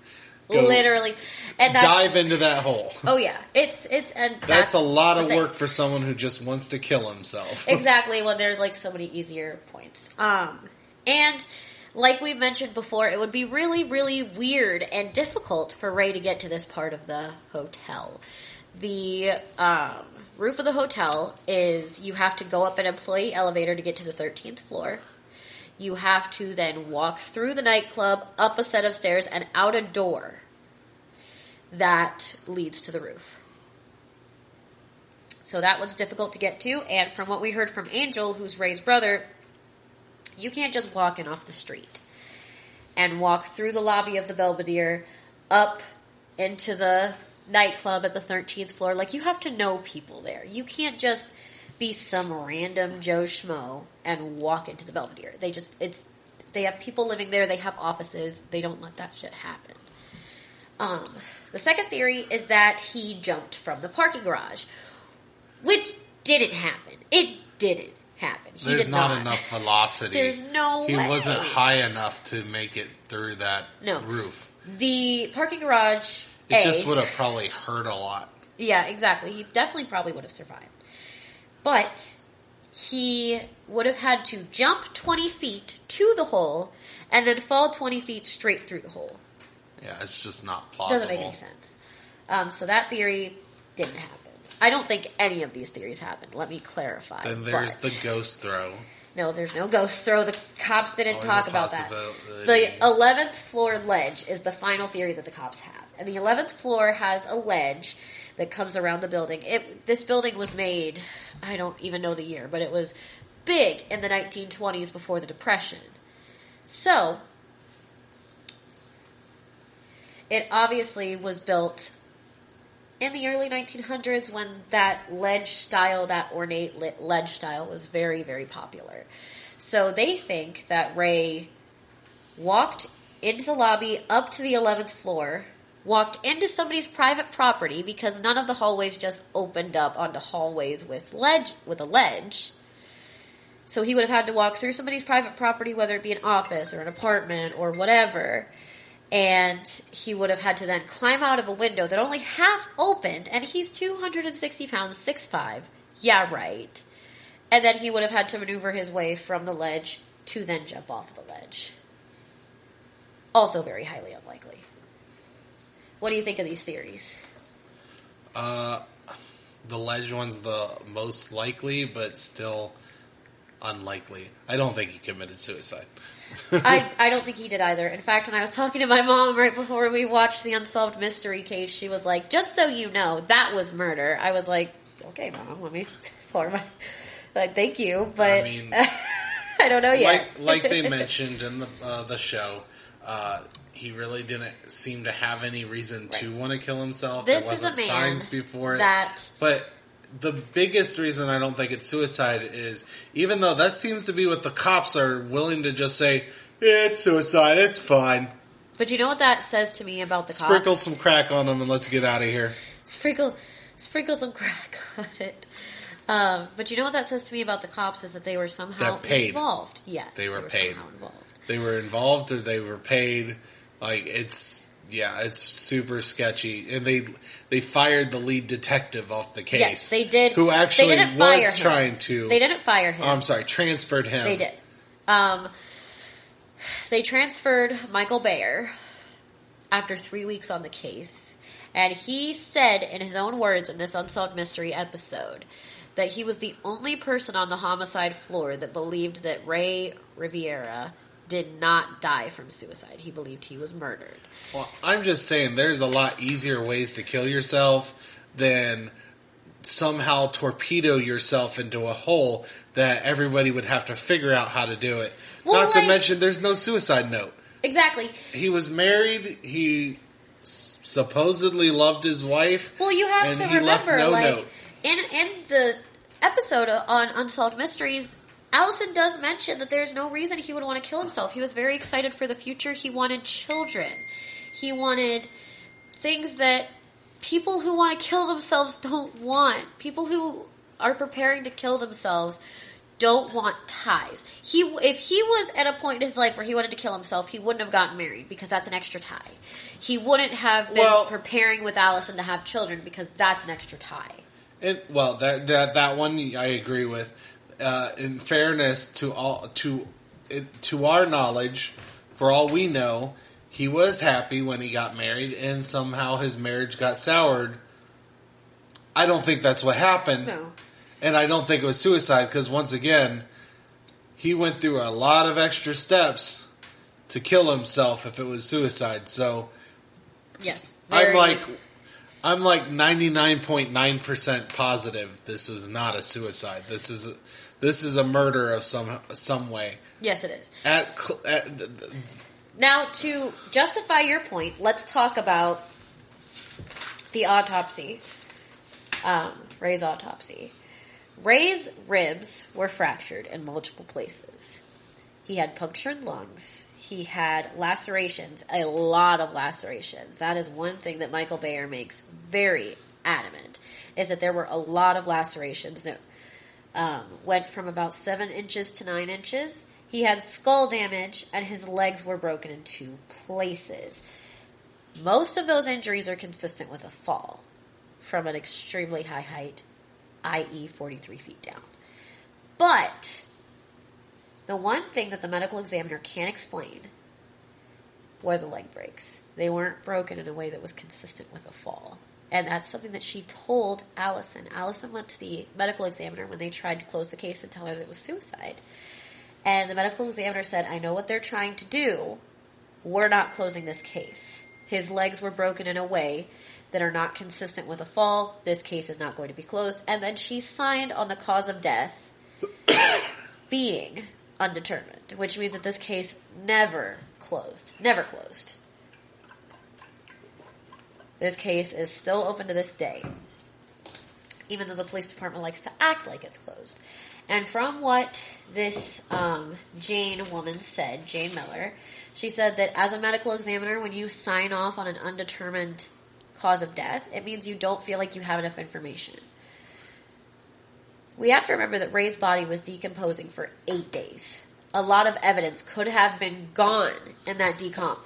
literally, and dive into that hole. Oh yeah, that's a lot of work for someone who just wants to kill himself. Exactly, when there's like so many easier points. And like we mentioned before, it would be really, really weird and difficult for Ray to get to this part of the hotel. The roof of the hotel is, you have to go up an employee elevator to get to the 13th floor. You have to then walk through the nightclub, up a set of stairs, and out a door that leads to the roof. So that one's difficult to get to, and from what we heard from Angel, who's Ray's brother, you can't just walk in off the street and walk through the lobby of the Belvedere up into the nightclub at the 13th floor. Like, you have to know people there. You can't just be some random Joe Schmo and walk into the Belvedere. They have people living there. They have offices. They don't let that shit happen. The second theory is that he jumped from the parking garage, which didn't happen. It didn't happen. There's not enough velocity. There's no way. He wasn't high enough to make it through that roof. The parking garage... It just would have probably hurt a lot. Yeah, exactly. He definitely probably would have survived. But he would have had to jump 20 feet to the hole and then fall 20 feet straight through the hole. Yeah, it's just not plausible. Doesn't make any sense. So that theory didn't happen. I don't think any of these theories happened. Let me clarify. Then there's the ghost throw. No, there's no ghost throw. The cops didn't talk about that. The 11th floor ledge is the final theory that the cops have. And the 11th floor has a ledge that comes around the building. This building was made, I don't even know the year, but it was big in the 1920s before the Depression. So, it obviously was built in the early 1900s when that ledge style, that ornate ledge style was very, very popular. So they think that Ray walked into the lobby up to the 11th floor, walked into somebody's private property because none of the hallways just opened up onto hallways with a ledge. So he would have had to walk through somebody's private property, whether it be an office or an apartment or whatever, and he would have had to then climb out of a window that only half opened, and he's 260 pounds, 6'5". Yeah, right. And then he would have had to maneuver his way from the ledge to then jump off the ledge. Also very highly unlikely. What do you think of these theories? The ledge one's the most likely, but still unlikely. I don't think he committed suicide. I don't think he did either. In fact, when I was talking to my mom right before we watched the Unsolved Mystery case, she was like, just so you know, that was murder. I was like, okay, Mom, let me pour my... Like, thank you, but I mean, I don't know yet. Like they mentioned in the show, he really didn't seem to have any reason to want to kill himself. This there wasn't is a man signs before it. That... But the biggest reason I don't think it's suicide is, even though that seems to be what the cops are willing to just say, it's suicide, it's fine. But you know what that says to me about the cops? Sprinkle some crack on them and let's get out of here. Sprinkle some crack on it. But you know what that says to me about the cops is that they were somehow involved. Yes, they were paid. Somehow involved. They were involved or they were paid. Like, it's super sketchy. And they fired the lead detective off the case. Yes, they did. Who actually was trying to... They didn't fire him. Oh, I'm sorry, transferred him. They did. They transferred Michael Bayer after 3 weeks on the case. And he said, in his own words in this Unsolved Mystery episode, that he was the only person on the homicide floor that believed that Ray Riviera did not die from suicide. He believed he was murdered. Well, I'm just saying there's a lot easier ways to kill yourself than somehow torpedo yourself into a hole that everybody would have to figure out how to do it. Well, Not to mention there's no suicide note. Exactly. He was married. He supposedly loved his wife. Well, you have to remember, note. In the episode on Unsolved Mysteries, Allison does mention that there's no reason he would want to kill himself. He was very excited for the future. He wanted children. He wanted things that people who want to kill themselves don't want. People who are preparing to kill themselves don't want ties. If he was at a point in his life where he wanted to kill himself, he wouldn't have gotten married because that's an extra tie. He wouldn't have been preparing with Allison to have children because that's an extra tie. That one I agree with. In fairness to our knowledge, for all we know, he was happy when he got married, and somehow his marriage got soured. I don't think that's what happened, no. And I don't think it was suicide because once again, he went through a lot of extra steps to kill himself. If it was suicide, so yes, I'm like 99.9% positive this is not a suicide. This is a murder of some way. Yes, it is. Now, to justify your point, let's talk about The autopsy. Ray's autopsy. Ray's ribs were fractured in multiple places. He had punctured lungs. He had lacerations, a lot of lacerations. That is one thing that Michael Bayer makes very adamant, is that there were a lot of lacerations that went from about 7 inches to 9 inches. He had skull damage, and his legs were broken in 2 places. Most of those injuries are consistent with a fall from an extremely high height, i.e. 43 feet down. But the one thing that the medical examiner can't explain were the leg breaks. They weren't broken in a way that was consistent with a fall. And that's something that she told Allison. Allison went to the medical examiner when they tried to close the case and tell her that it was suicide. And the medical examiner said, I know what they're trying to do. We're not closing this case. His legs were broken in a way that are not consistent with a fall. This case is not going to be closed. And then she signed on the cause of death being undetermined, which means that this case never closed. Never closed. This case is still open to this day, even though the police department likes to act like it's closed. And from what this Jane woman said, Jane Miller, she said that as a medical examiner, when you sign off on an undetermined cause of death, it means you don't feel like you have enough information. We have to remember that Ray's body was decomposing for 8 days. A lot of evidence could have been gone in that decomp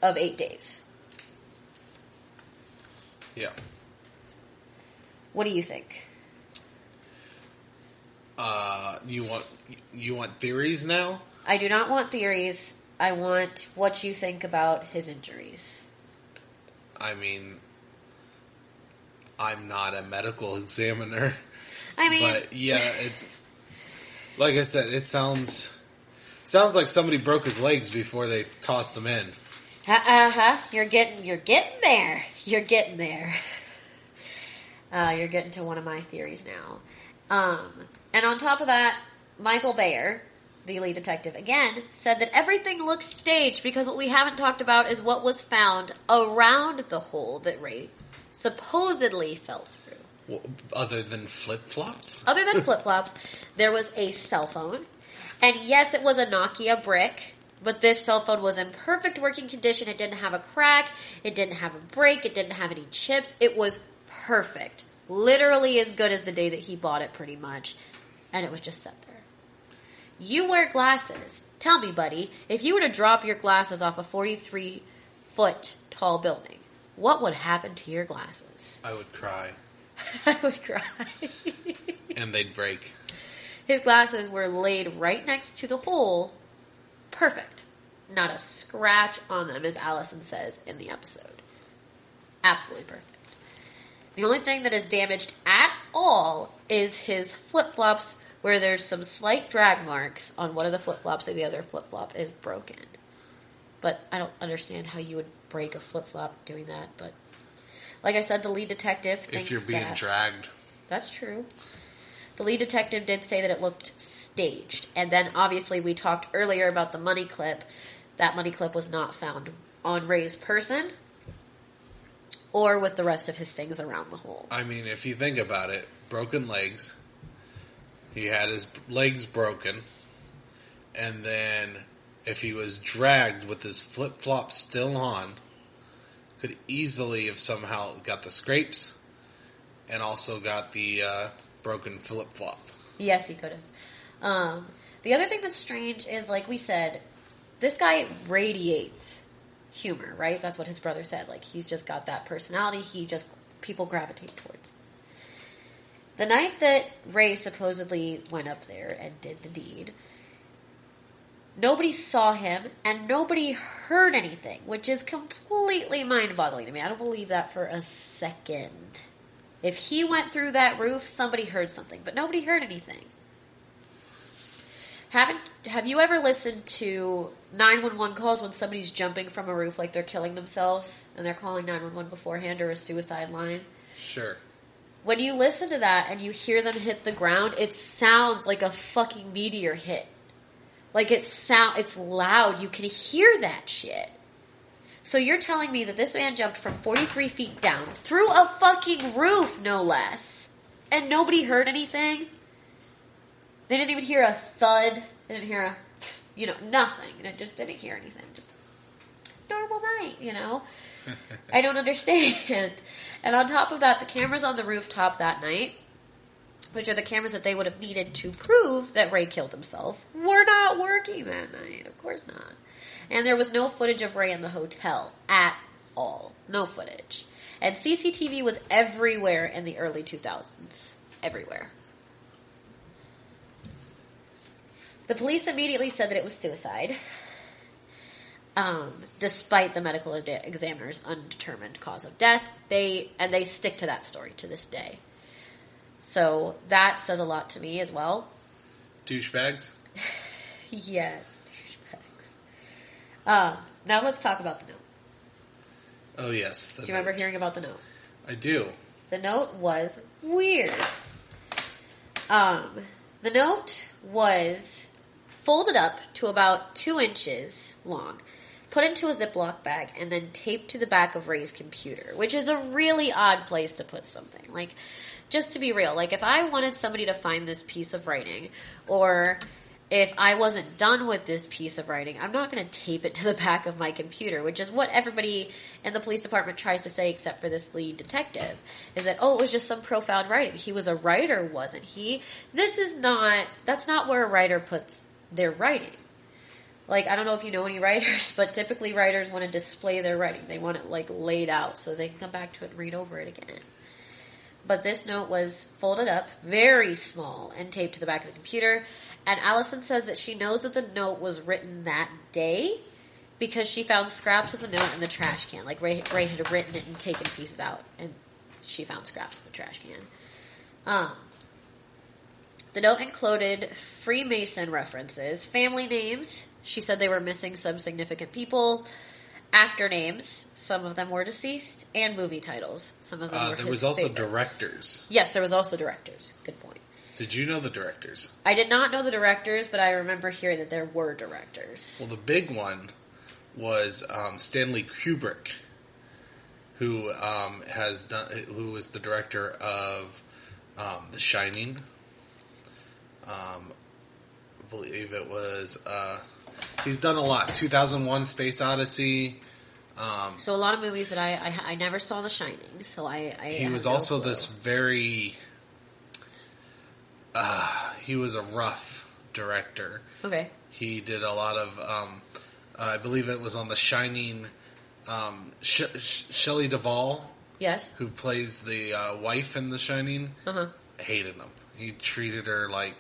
of 8 days. Yeah. What do you think? You want theories now? I do not want theories. I want what you think about his injuries. I mean, I'm not a medical examiner. I mean, but yeah, it's like I said, it sounds like somebody broke his legs before they tossed him in. You're getting there. You're getting there. You're getting to one of my theories now. And on top of that, Michael Bayer, the lead detective, again, said that everything looks staged because what we haven't talked about is what was found around the hole that Ray supposedly fell through. Well, other than flip-flops? Other than flip-flops, there was a cell phone. And yes, it was a Nokia brick, but this cell phone was in perfect working condition. It didn't have a crack. It didn't have a break. It didn't have any chips. It was perfect. Literally as good as the day that he bought it, pretty much. And it was just set there. You wear glasses. Tell me, buddy, if you were to drop your glasses off a 43-foot tall building, what would happen to your glasses? I would cry. I would cry. And they'd break. His glasses were laid right next to the hole. Perfect. Not a scratch on them, as Allison says in the episode. Absolutely perfect. The only thing that is damaged at all is his flip-flops, where there's some slight drag marks on one of the flip-flops and the other flip-flop is broken. But I don't understand how you would break a flip-flop doing that. But like I said, the lead detective thinks if you're being dragged. That's true. The lead detective did say that it looked staged. And then obviously we talked earlier about the money clip. That money clip was not found on Ray's person or with the rest of his things around the hole. I mean, if you think about it, broken legs. He had his legs broken. And then if he was dragged with his flip-flops still on, could easily have somehow got the scrapes and also got the broken flip-flop. Yes, he could have. The other thing that's strange is, like we said, this guy radiates humor, right? That's what his brother said. Like, he's just got that personality. People gravitate towards. The night that Ray supposedly went up there and did the deed, nobody saw him and nobody heard anything, which is completely mind-boggling to me. I don't believe that for a second. If he went through that roof, somebody heard something, but nobody heard anything. Have you ever listened to 911 calls when somebody's jumping from a roof like they're killing themselves and they're calling 911 beforehand, or a suicide line? Sure. When you listen to that and you hear them hit the ground, it sounds like a fucking meteor hit. Like it's loud. You can hear that shit. So you're telling me that this man jumped from 43 feet down through a fucking roof, no less, and nobody heard anything? They didn't even hear a thud. They didn't hear a, nothing. And it just didn't hear anything. Just normal night, I don't understand. And on top of that, the cameras on the rooftop that night, which are the cameras that they would have needed to prove that Ray killed himself, were not working that night. Of course not. And there was no footage of Ray in the hotel at all. No footage. And CCTV was everywhere in the early 2000s. Everywhere. The police immediately said that it was suicide, despite the medical examiner's undetermined cause of death. They stick to that story to this day. So that says a lot to me as well. Douchebags? Yes, douchebags. Now let's talk about the note. Oh, yes. Do you remember hearing about the note? I do. The note was weird. The note was folded up to about 2 inches long, put into a Ziploc bag, and then taped to the back of Ray's computer, which is a really odd place to put something. Like, just to be real, like, if I wanted somebody to find this piece of writing, or if I wasn't done with this piece of writing, I'm not going to tape it to the back of my computer, which is what everybody in the police department tries to say, except for this lead detective, is that, it was just some profound writing. He was a writer, wasn't he? That's not where a writer puts their writing. Like, I don't know if you know any writers, but typically writers want to display their writing. They want it, like, laid out so they can come back to it and read over it again. But this note was folded up, very small, and taped to the back of the computer. And Allison says that she knows that the note was written that day because she found scraps of the note in the trash can. Like, Ray had written it and taken pieces out, and she found scraps in the trash can. The note included Freemason references, family names. She said they were missing some significant people. Actor names. Some of them were deceased. And movie titles. Some of them were there his was also favorites. Directors. Yes, there was also directors. Good point. Did you know the directors? I did not know the directors, but I remember hearing that there were directors. Well, the big one was Stanley Kubrick, who who was the director of The Shining. I believe it was. He's done a lot. 2001: Space Odyssey. So a lot of movies that I never saw The Shining. So he was also this very. He was a rough director. Okay. He did a lot of. I believe it was on The Shining. Shelley Duvall. Yes. Who plays the wife in The Shining? Hated him. He treated her like.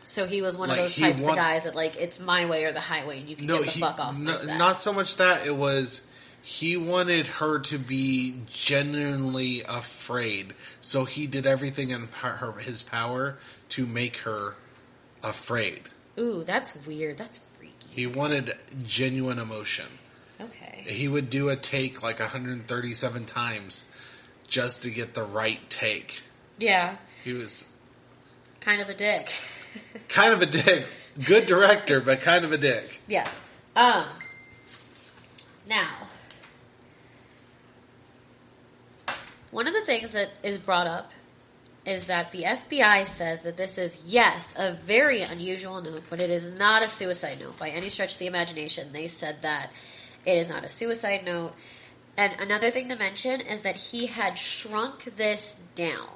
So he was one of those types of guys that, like, it's my way or the highway, and you can get the fuck off my set. Not so much that. It was, he wanted her to be genuinely afraid. So he did everything in his power to make her afraid. Ooh, that's weird. That's freaky. He wanted genuine emotion. Okay. He would do a take like 137 times just to get the right take. Yeah. He was... kind of a dick. Kind of a dick. Good director, but kind of a dick. Yes. Now, one of the things that is brought up is that the FBI says that this is, yes, a very unusual note, but it is not a suicide note by any stretch of the imagination. They said that it is not a suicide note. And another thing to mention is that he had shrunk this down.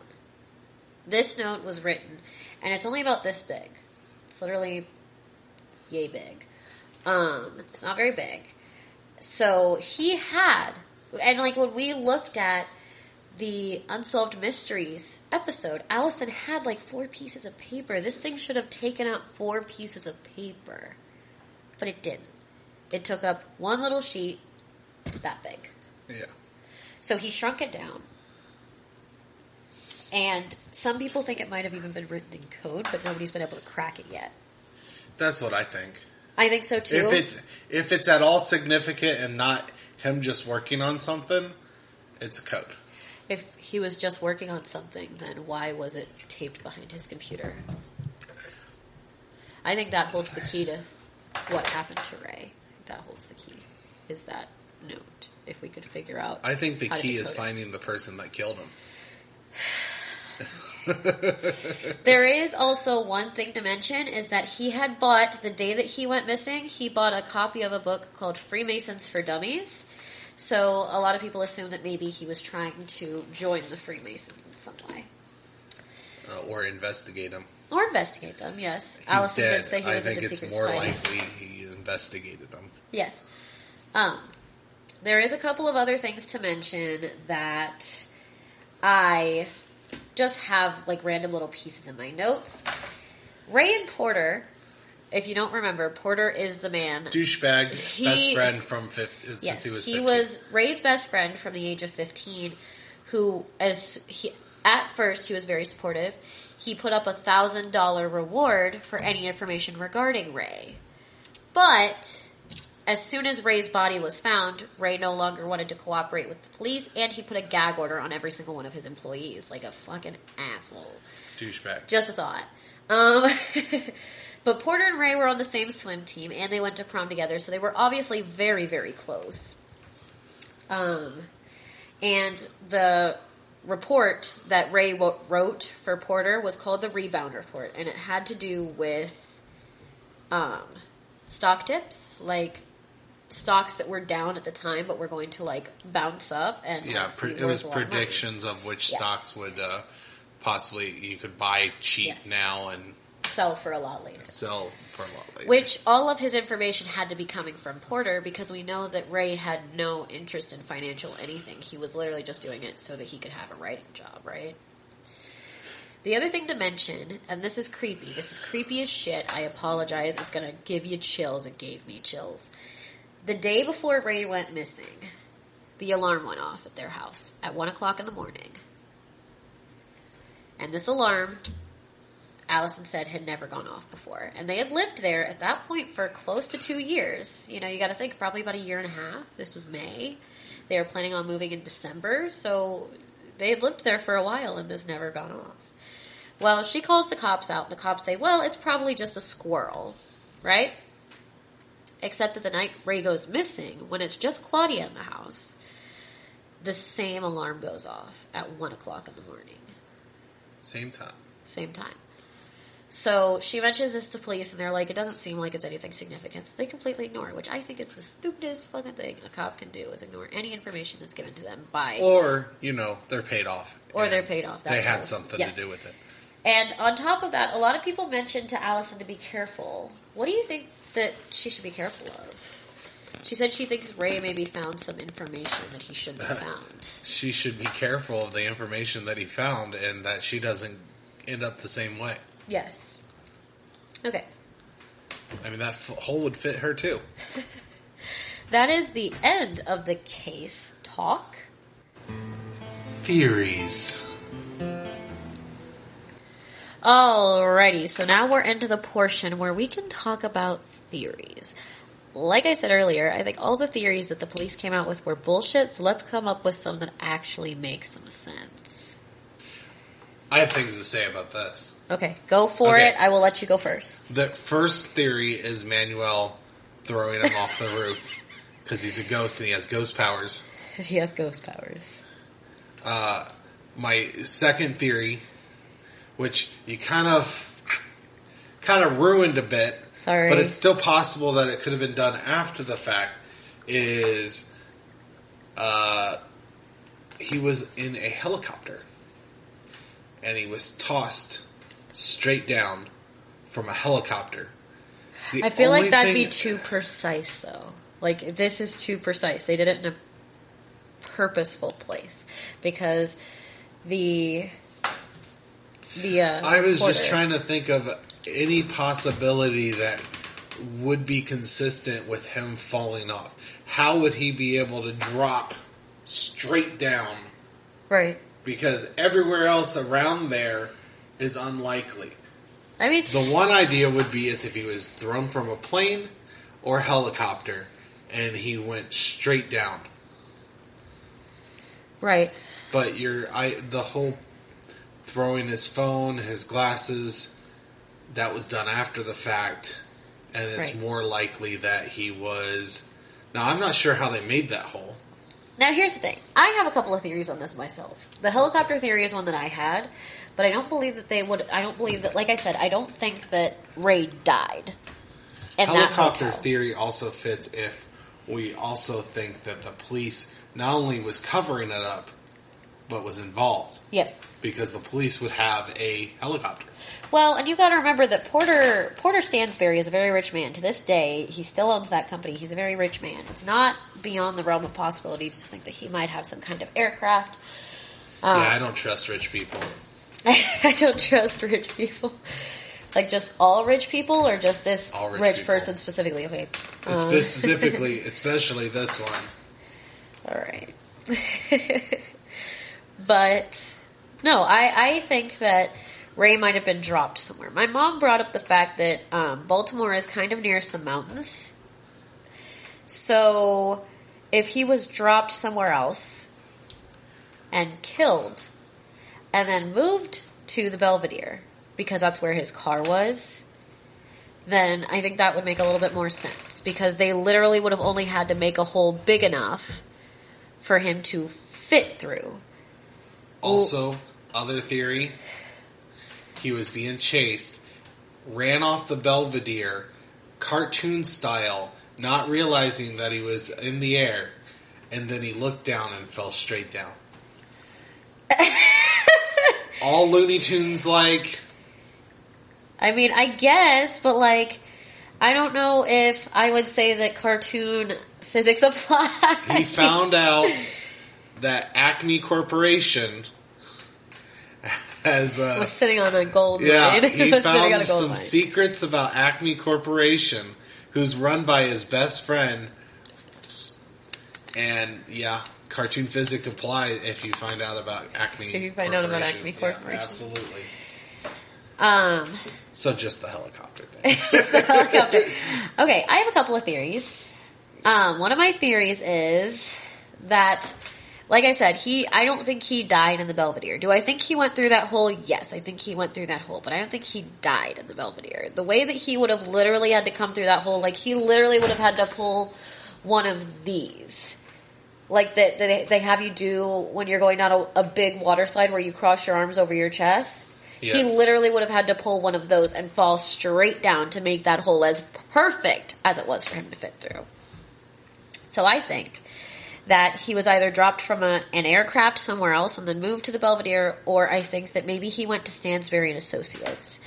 This note was written, and it's only about this big. It's literally yay big. It's not very big. So he had, and like when we looked at the Unsolved Mysteries episode, Allison had like 4 pieces of paper. This thing should have taken up 4 pieces of paper. But it didn't. It took up one little sheet that big. Yeah. So he shrunk it down. And some people think it might have even been written in code, but nobody's been able to crack it yet. That's what I think. I think so too. If it's at all significant and not him just working on something, it's a code. If he was just working on something, then why was it taped behind his computer? I think that holds the key to what happened to Ray. That holds the key. Is that note if we could figure out. I think the how to key is decode it. finding the person that killed him. There is also one thing to mention is that he had bought, the day that he went missing, he bought a copy of a book called Freemasons for Dummies. So a lot of people assume that maybe he was trying to join the Freemasons in some way. Or investigate him. Or investigate them, yes. He's Allison dead. did say he was into secret I think it's more societies. likely he investigated them. Yes. There is a couple of other things to mention that I just have like random little pieces in my notes. Ray and Porter, if you don't remember, Porter is the man. Douchebag, best friend from 15, Yes, since he was 15. he was Ray's best friend from the age of 15, who, at first, he was very supportive. He put up a $1,000 reward for any information regarding Ray. But as soon as Ray's body was found, Ray no longer wanted to cooperate with the police, and he put a gag order on every single one of his employees. Like a fucking asshole. Douchebag. Just a thought. But Porter and Ray were on the same swim team, and they went to prom together, so they were obviously very, very close. And the report that Ray wrote for Porter was called the Rebound Report, and it had to do with stock tips, like stocks that were down at the time but were going to like bounce up. And yeah, it was predictions of which stocks would possibly, you could buy cheap now and sell for a lot later. Which all of his information had to be coming from Porter, because we know that Ray had no interest in financial anything. He was literally just doing it so that he could have a writing job, right? The other thing to mention, and this is creepy as shit, I apologize, it's gonna give you chills, it gave me chills. The day before Ray went missing, the alarm went off at their house at 1 o'clock in the morning. And this alarm, Allison said, had never gone off before. And they had lived there at that point for close to 2 years. You know, you gotta think, probably about a year and a half. This was May. They were planning on moving in December, so they had lived there for a while and this never gone off. Well, she calls the cops out, and the cops say, well, it's probably just a squirrel, right? Except that the night Ray goes missing, when it's just Claudia in the house, the same alarm goes off at 1 o'clock in the morning. Same time. So she mentions this to police, and they're like, it doesn't seem like it's anything significant. So they completely ignore it, which I think is the stupidest fucking thing a cop can do, is ignore any information that's given to them by... Or, they're paid off. Or they're paid off. They had something to do with it. And on top of that, a lot of people mentioned to Allison to be careful. What do you think that she should be careful of? She said she thinks Ray maybe found some information that he shouldn't have found. She should be careful of the information that he found, and that she doesn't end up the same way. Yes. Okay. I mean, that hole would fit her too. That is the end of the case talk. Theories. Alrighty, so now we're into the portion where we can talk about theories. Like I said earlier, I think all the theories that the police came out with were bullshit, so let's come up with some that actually make some sense. I have things to say about this. Okay, go for it. I will let you go first. The first theory is Manuel throwing him off the roof because he's a ghost and he has ghost powers. He has ghost powers. My second theory, which you kind of ruined a bit. Sorry. But it's still possible that it could have been done after the fact, is he was in a helicopter and he was tossed straight down from a helicopter. I feel like that'd be too precise, though. Like, this is too precise. They did it in a purposeful place. Because I was just trying to think of any possibility that would be consistent with him falling off. How would he be able to drop straight down? Right. Because everywhere else around there is unlikely. I mean, the one idea would be as if he was thrown from a plane or helicopter and he went straight down. Right. But the whole throwing his phone, his glasses, that was done after the fact, and it's more likely that he was Now, I'm not sure how they made that hole. Now, here's the thing. I have a couple of theories on this myself. The helicopter theory is one that I had, but I don't believe that they would... I don't believe that... Like I said, I don't think that Ray died in that Helicopter hotel. theory also fits if we also think that the police not only was covering it up, but was involved. Yes. Because the police would have a helicopter. Well, and you got to remember that Porter Stansberry is a very rich man. To this day, he still owns that company. He's a very rich man. It's not beyond the realm of possibilities to think that he might have some kind of aircraft. Yeah, I don't trust rich people. I don't trust rich people. Like just all rich people, or just this rich person specifically? Okay. Specifically, especially this one. All right. But no, I think that Ray might have been dropped somewhere. My mom brought up the fact that Baltimore is kind of near some mountains. So if he was dropped somewhere else and killed and then moved to the Belvedere because that's where his car was, then I think that would make a little bit more sense, because they literally would have only had to make a hole big enough for him to fit through. Also, other theory, he was being chased, ran off the Belvedere, cartoon style, not realizing that he was in the air, and then he looked down and fell straight down. All Looney Tunes like. I mean, I guess, but like, I don't know if I would say that cartoon physics apply. He found out that Acme Corporation was sitting on a gold mine. Yeah, he found some mine. secrets about Acme Corporation, who's run by his best friend. And yeah, cartoon physics apply if you find out about Acme. If you find out about Acme Corporation, yeah, absolutely. So just the helicopter thing. Just the helicopter. Okay, I have a couple of theories. One of my theories is that, like I said, I don't think he died in the Belvedere. Do I think he went through that hole? Yes, I think he went through that hole, but I don't think he died in the Belvedere. The way that he would have literally had to come through that hole, like he literally would have had to pull one of these. Like that they have you do when you're going down a big water slide where you cross your arms over your chest. Yes. He literally would have had to pull one of those and fall straight down to make that hole as perfect as it was for him to fit through. So I think that he was either dropped from an aircraft somewhere else and then moved to the Belvedere, or I think that maybe he went to Stansberry and Associates.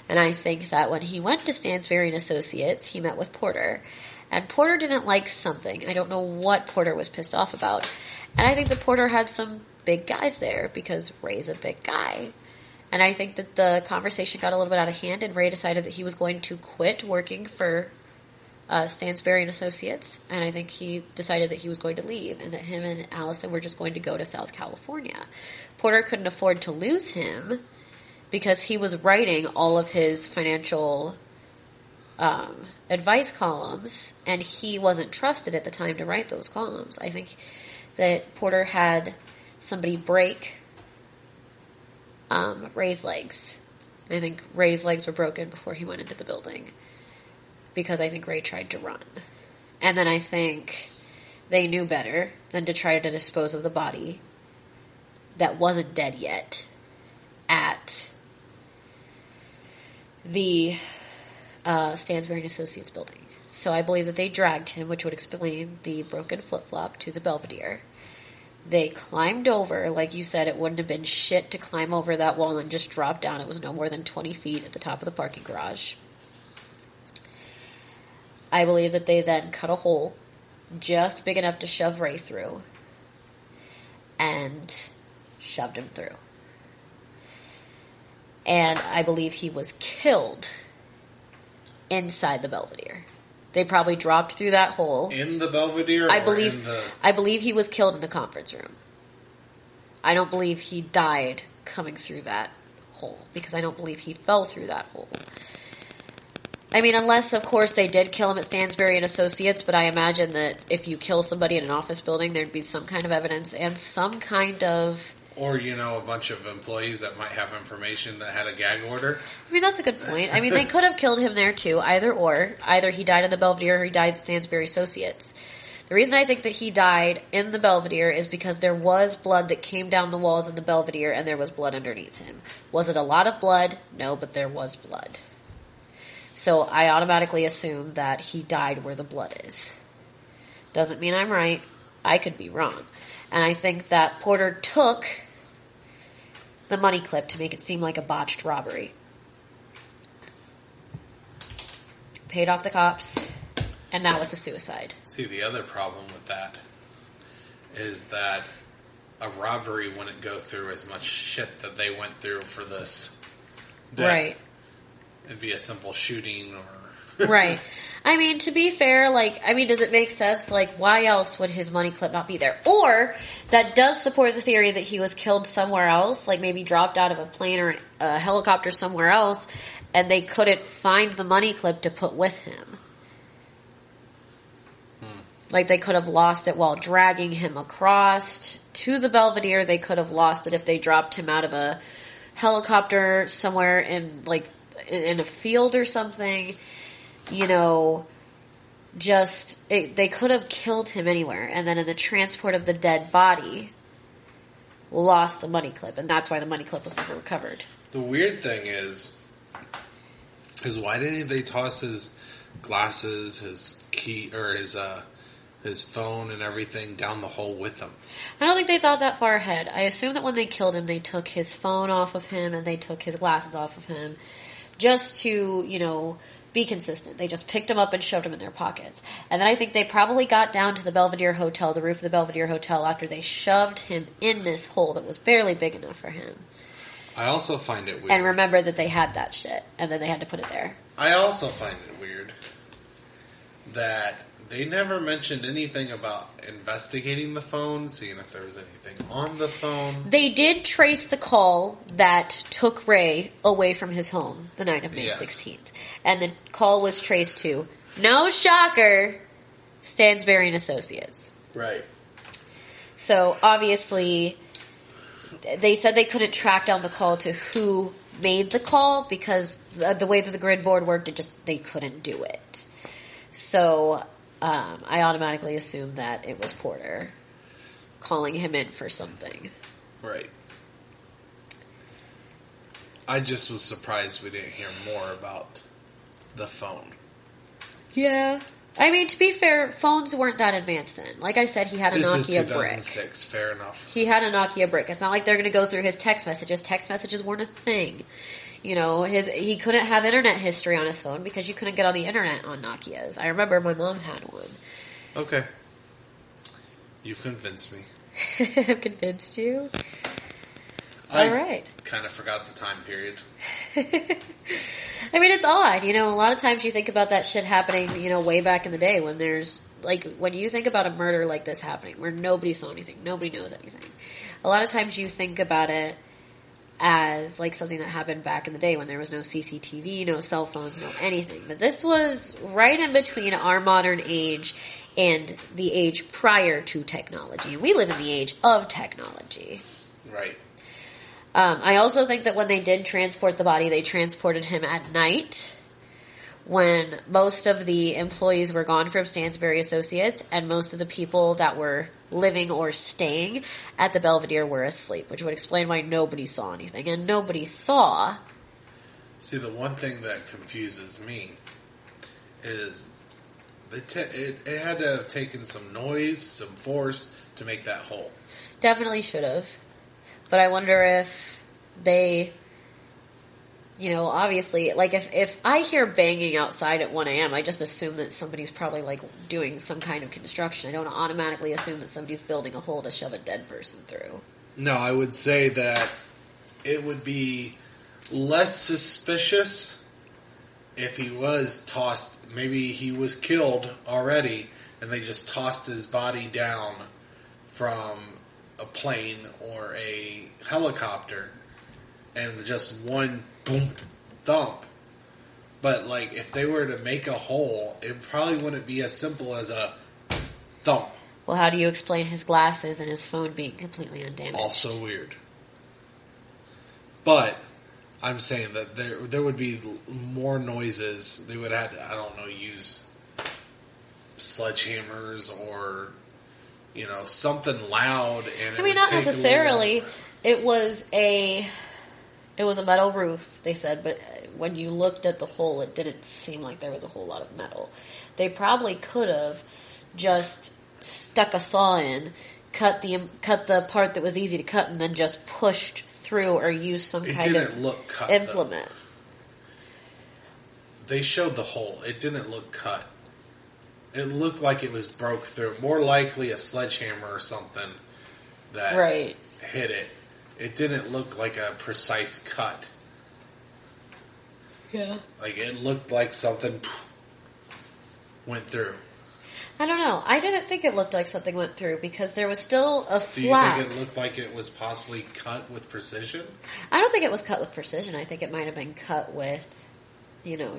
And I think that when he went to Stansberry and Associates, he met with Porter. And Porter didn't like something. I don't know what Porter was pissed off about. And I think that Porter had some big guys there because Ray's a big guy. And I think that the conversation got a little bit out of hand, and Ray decided that he was going to quit working for Stansberry and Associates. And I think he decided that he was going to leave, and that him and Allison were just going to go to South California. Porter couldn't afford to lose him because he was writing all of his financial advice columns, and he wasn't trusted at the time to write those columns. I think that Porter had somebody break Ray's legs. I think Ray's legs were broken before he went into the building because I think Ray tried to run. And then I think they knew better than to try to dispose of the body that wasn't dead yet at the Stansberry and Associates building. So I believe that they dragged him, which would explain the broken flip-flop, to the Belvedere. They climbed over. Like you said, it wouldn't have been shit to climb over that wall and just drop down. It was no more than 20 feet at the top of the parking garage. I believe that they then cut a hole just big enough to shove Ray through and shoved him through. And I believe he was killed inside the Belvedere. They probably dropped through that hole. In the Belvedere? I believe he was killed in the conference room. I don't believe he died coming through that hole, because I don't believe he fell through that hole. I mean, unless, of course, they did kill him at Stansberry and Associates, but I imagine that if you kill somebody in an office building, there'd be some kind of evidence and some kind of... Or, a bunch of employees that might have information that had a gag order. I mean, that's a good point. I mean, they could have killed him there, too. Either or. Either he died in the Belvedere or he died at Stansberry Associates. The reason I think that he died in the Belvedere is because there was blood that came down the walls of the Belvedere and there was blood underneath him. Was it a lot of blood? No, but there was blood. So I automatically assume that he died where the blood is. Doesn't mean I'm right. I could be wrong. And I think that Porter took the money clip to make it seem like a botched robbery. Paid off the cops, and now it's a suicide. See, the other problem with that is that a robbery wouldn't go through as much shit that they went through for this. Right. It'd be a simple shooting or... Right. I mean, to be fair, does it make sense? Like, why else would his money clip not be there? Or, that does support the theory that he was killed somewhere else, like maybe dropped out of a plane or a helicopter somewhere else, and they couldn't find the money clip to put with him. Like, they could have lost it while dragging him across to the Belvedere. They could have lost it if they dropped him out of a helicopter somewhere in a field or something. You know, they could have killed him anywhere, and then in the transport of the dead body, lost the money clip, and that's why the money clip was never recovered. The weird thing is why didn't they toss his glasses, his key, or his phone and everything down the hole with him? I don't think they thought that far ahead. I assume that when they killed him, they took his phone off of him, and they took his glasses off of him, just to, be consistent. They just picked him up and shoved him in their pockets. And then I think they probably got down to the Belvedere Hotel, the roof of the Belvedere Hotel, after they shoved him in this hole that was barely big enough for him. I also find it weird. And remember that they had that shit, and then they had to put it there. I also find it weird that they never mentioned anything about investigating the phone, seeing if there was anything on the phone. They did trace the call that took Ray away from his home the night of May 16th. And the call was traced to, no shocker, Stansberry and Associates. Right. So, obviously, they said they couldn't track down the call to who made the call because the way that the grid board worked, they couldn't do it. So, I automatically assumed that it was Porter calling him in for something. Right. I just was surprised we didn't hear more about the phone. Yeah. I mean, to be fair, phones weren't that advanced then. Like I said, he had a This Nokia is 2006, brick. fair enough. He had a Nokia brick. It's not like they're going to go through his text messages. Text messages weren't a thing. He couldn't have internet history on his phone because you couldn't get on the internet on Nokias. I remember my mom had one. Okay. You've convinced me. I've convinced you? I All right. kind of forgot the time period. I mean, it's odd. A lot of times you think about that shit happening, way back in the day when there's, when you think about a murder like this happening where nobody saw anything, nobody knows anything. A lot of times you think about it as, something that happened back in the day when there was no CCTV, no cell phones, no anything. But this was right in between our modern age and the age prior to technology. We live in the age of technology. Right. I also think that when they did transport the body, they transported him at night when most of the employees were gone from Stansberry Associates and most of the people that were living or staying at the Belvedere were asleep, which would explain why nobody saw anything. And nobody saw... See, the one thing that confuses me is it had to have taken some noise, some force to make that hole. Definitely should have. But I wonder if they, obviously, if I hear banging outside at 1 a.m., I just assume that somebody's probably, doing some kind of construction. I don't automatically assume that somebody's building a hole to shove a dead person through. No, I would say that it would be less suspicious if he was tossed, maybe he was killed already, and they just tossed his body down from a plane or a helicopter and just one boom thump. But if they were to make a hole, it probably wouldn't be as simple as a thump. Well, how do you explain his glasses and his phone being completely undamaged? Also weird. But I'm saying that there would be more noises. They would have to, use sledgehammers or, something loud. And I mean, not necessarily. It was a metal roof, they said, but when you looked at the hole, it didn't seem like there was a whole lot of metal. They probably could have just stuck a saw in, cut the part that was easy to cut, and then just pushed through or used some kind of cut, implement. Though. They showed the hole. It didn't look cut. It looked like it was broke through. More likely a sledgehammer or something that hit it. It didn't look like a precise cut. Yeah. Like, it looked like something went through. I don't know. I didn't think it looked like something went through because there was still a flap. Do you think it looked like it was possibly cut with precision? I don't think it was cut with precision. I think it might have been cut with,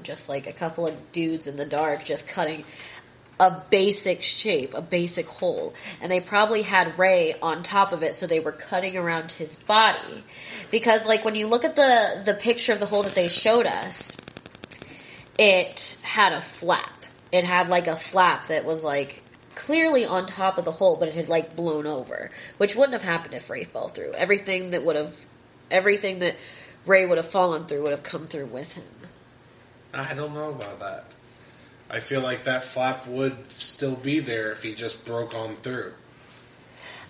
just like a couple of dudes in the dark just cutting a basic shape, a basic hole. And they probably had Ray on top of it, so they were cutting around his body. Because, like, when you look at the picture of the hole that they showed us, it had a flap. It had, like, a flap that was, like, clearly on top of the hole, but it had, like, blown over. Which wouldn't have happened if Ray fell through. Everything that Ray would have fallen through would have come through with him. I don't know about that. I feel like that flap would still be there if he just broke on through.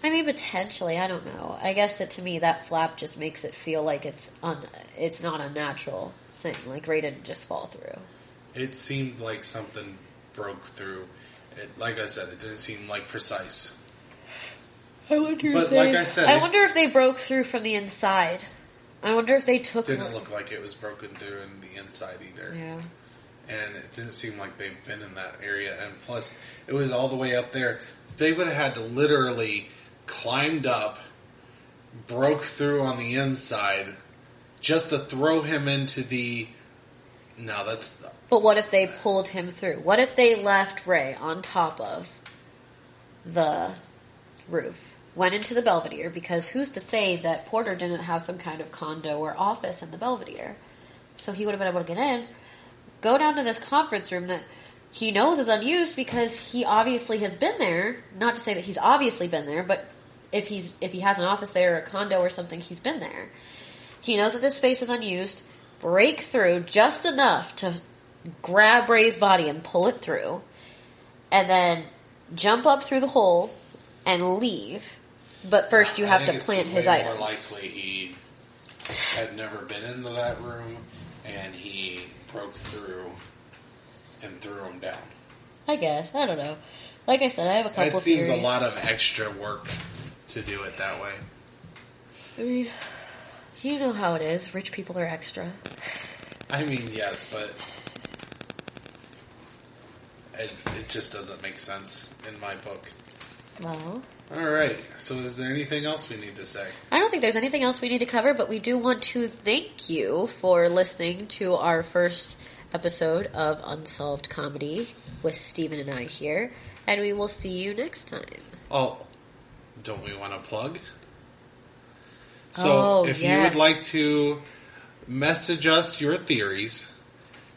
I mean, potentially. I don't know. I guess that to me, that flap just makes it feel like it's not a natural thing. Like Ray didn't just fall through. It seemed like something broke through. Like I said, it didn't seem like precise. I wonder if they broke through from the inside. I wonder if they took. Didn't look like it was broken through in the inside either. Yeah. And it didn't seem like they've been in that area. And plus, it was all the way up there. They would have had to literally climbed up, broke through on the inside, just to throw him into the... No, that's... But what if they pulled him through? What if they left Ray on top of the roof? Went into the Belvedere, because who's to say that Porter didn't have some kind of condo or office in the Belvedere? So he would have been able to get in, go down to this conference room that he knows is unused because he obviously has been there. Not to say that he's obviously been there, but if he has an office there or a condo or something, he's been there. He knows that this space is unused, break through just enough to grab Ray's body and pull it through, and then jump up through the hole and leave. But first you have to plant his items. More likely he had never been into that room and he broke through and threw him down. I guess. I don't know. Like I said, I have a couple theories. It seems theories. a lot of extra work to do it that way. I mean, you know how it is. Rich people are extra. I mean, yes, but it just doesn't make sense in my book. Well... Alright, so is there anything else we need to say? I don't think there's anything else we need to cover, but we do want to thank you for listening to our first episode of Unsolved Comedy with Stephen and I here, and we will see you next time. Oh, don't we want to plug? So, if you would like to message us your theories,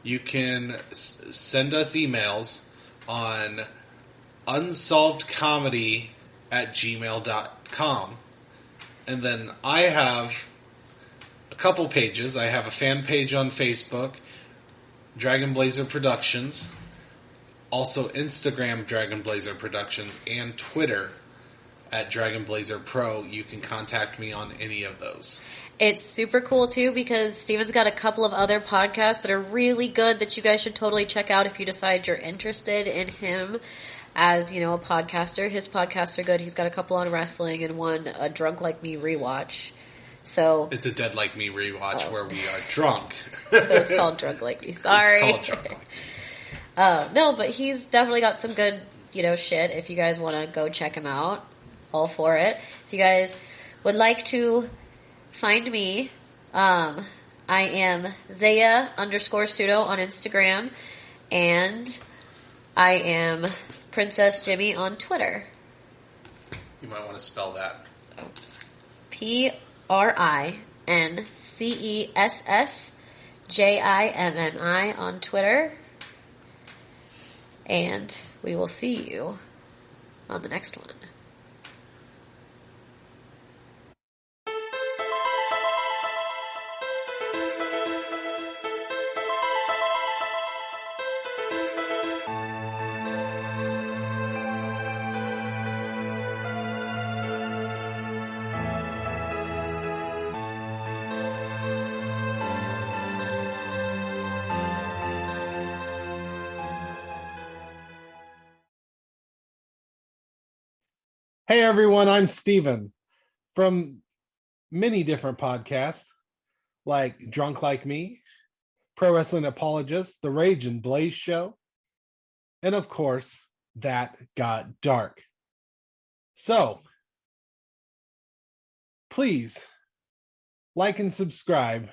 you can send us emails on unsolvedcomedy@gmail.com. And then I have a couple pages. I have a fan page on Facebook, Dragon Blazer Productions, also Instagram Dragon Blazer Productions, and Twitter at Dragon Blazer Pro. You can contact me on any of those. It's super cool too because Steven's got a couple of other podcasts that are really good that you guys should totally check out if you decide you're interested in him. As, you know, a podcaster. His podcasts are good. He's got a couple on wrestling and one, a Drunk Like Me rewatch. So it's a Dead Like Me rewatch where we are drunk. So it's called Drunk Like Me. Sorry. It's called Drunk Like Me. No, but he's definitely got some good, shit. If you guys want to go check him out, all for it. If you guys would like to find me, I am Zaya_Pseudo on Instagram, and I am Princess Jimmy on Twitter. You might want to spell that. PRINCESSJIMMI on Twitter. And we will see you on the next one. Hey everyone, I'm Stephen from many different podcasts like Drunk Like Me, Pro Wrestling Apologist, The Rage and Blaze Show, and of course, That Got Dark. So, please like and subscribe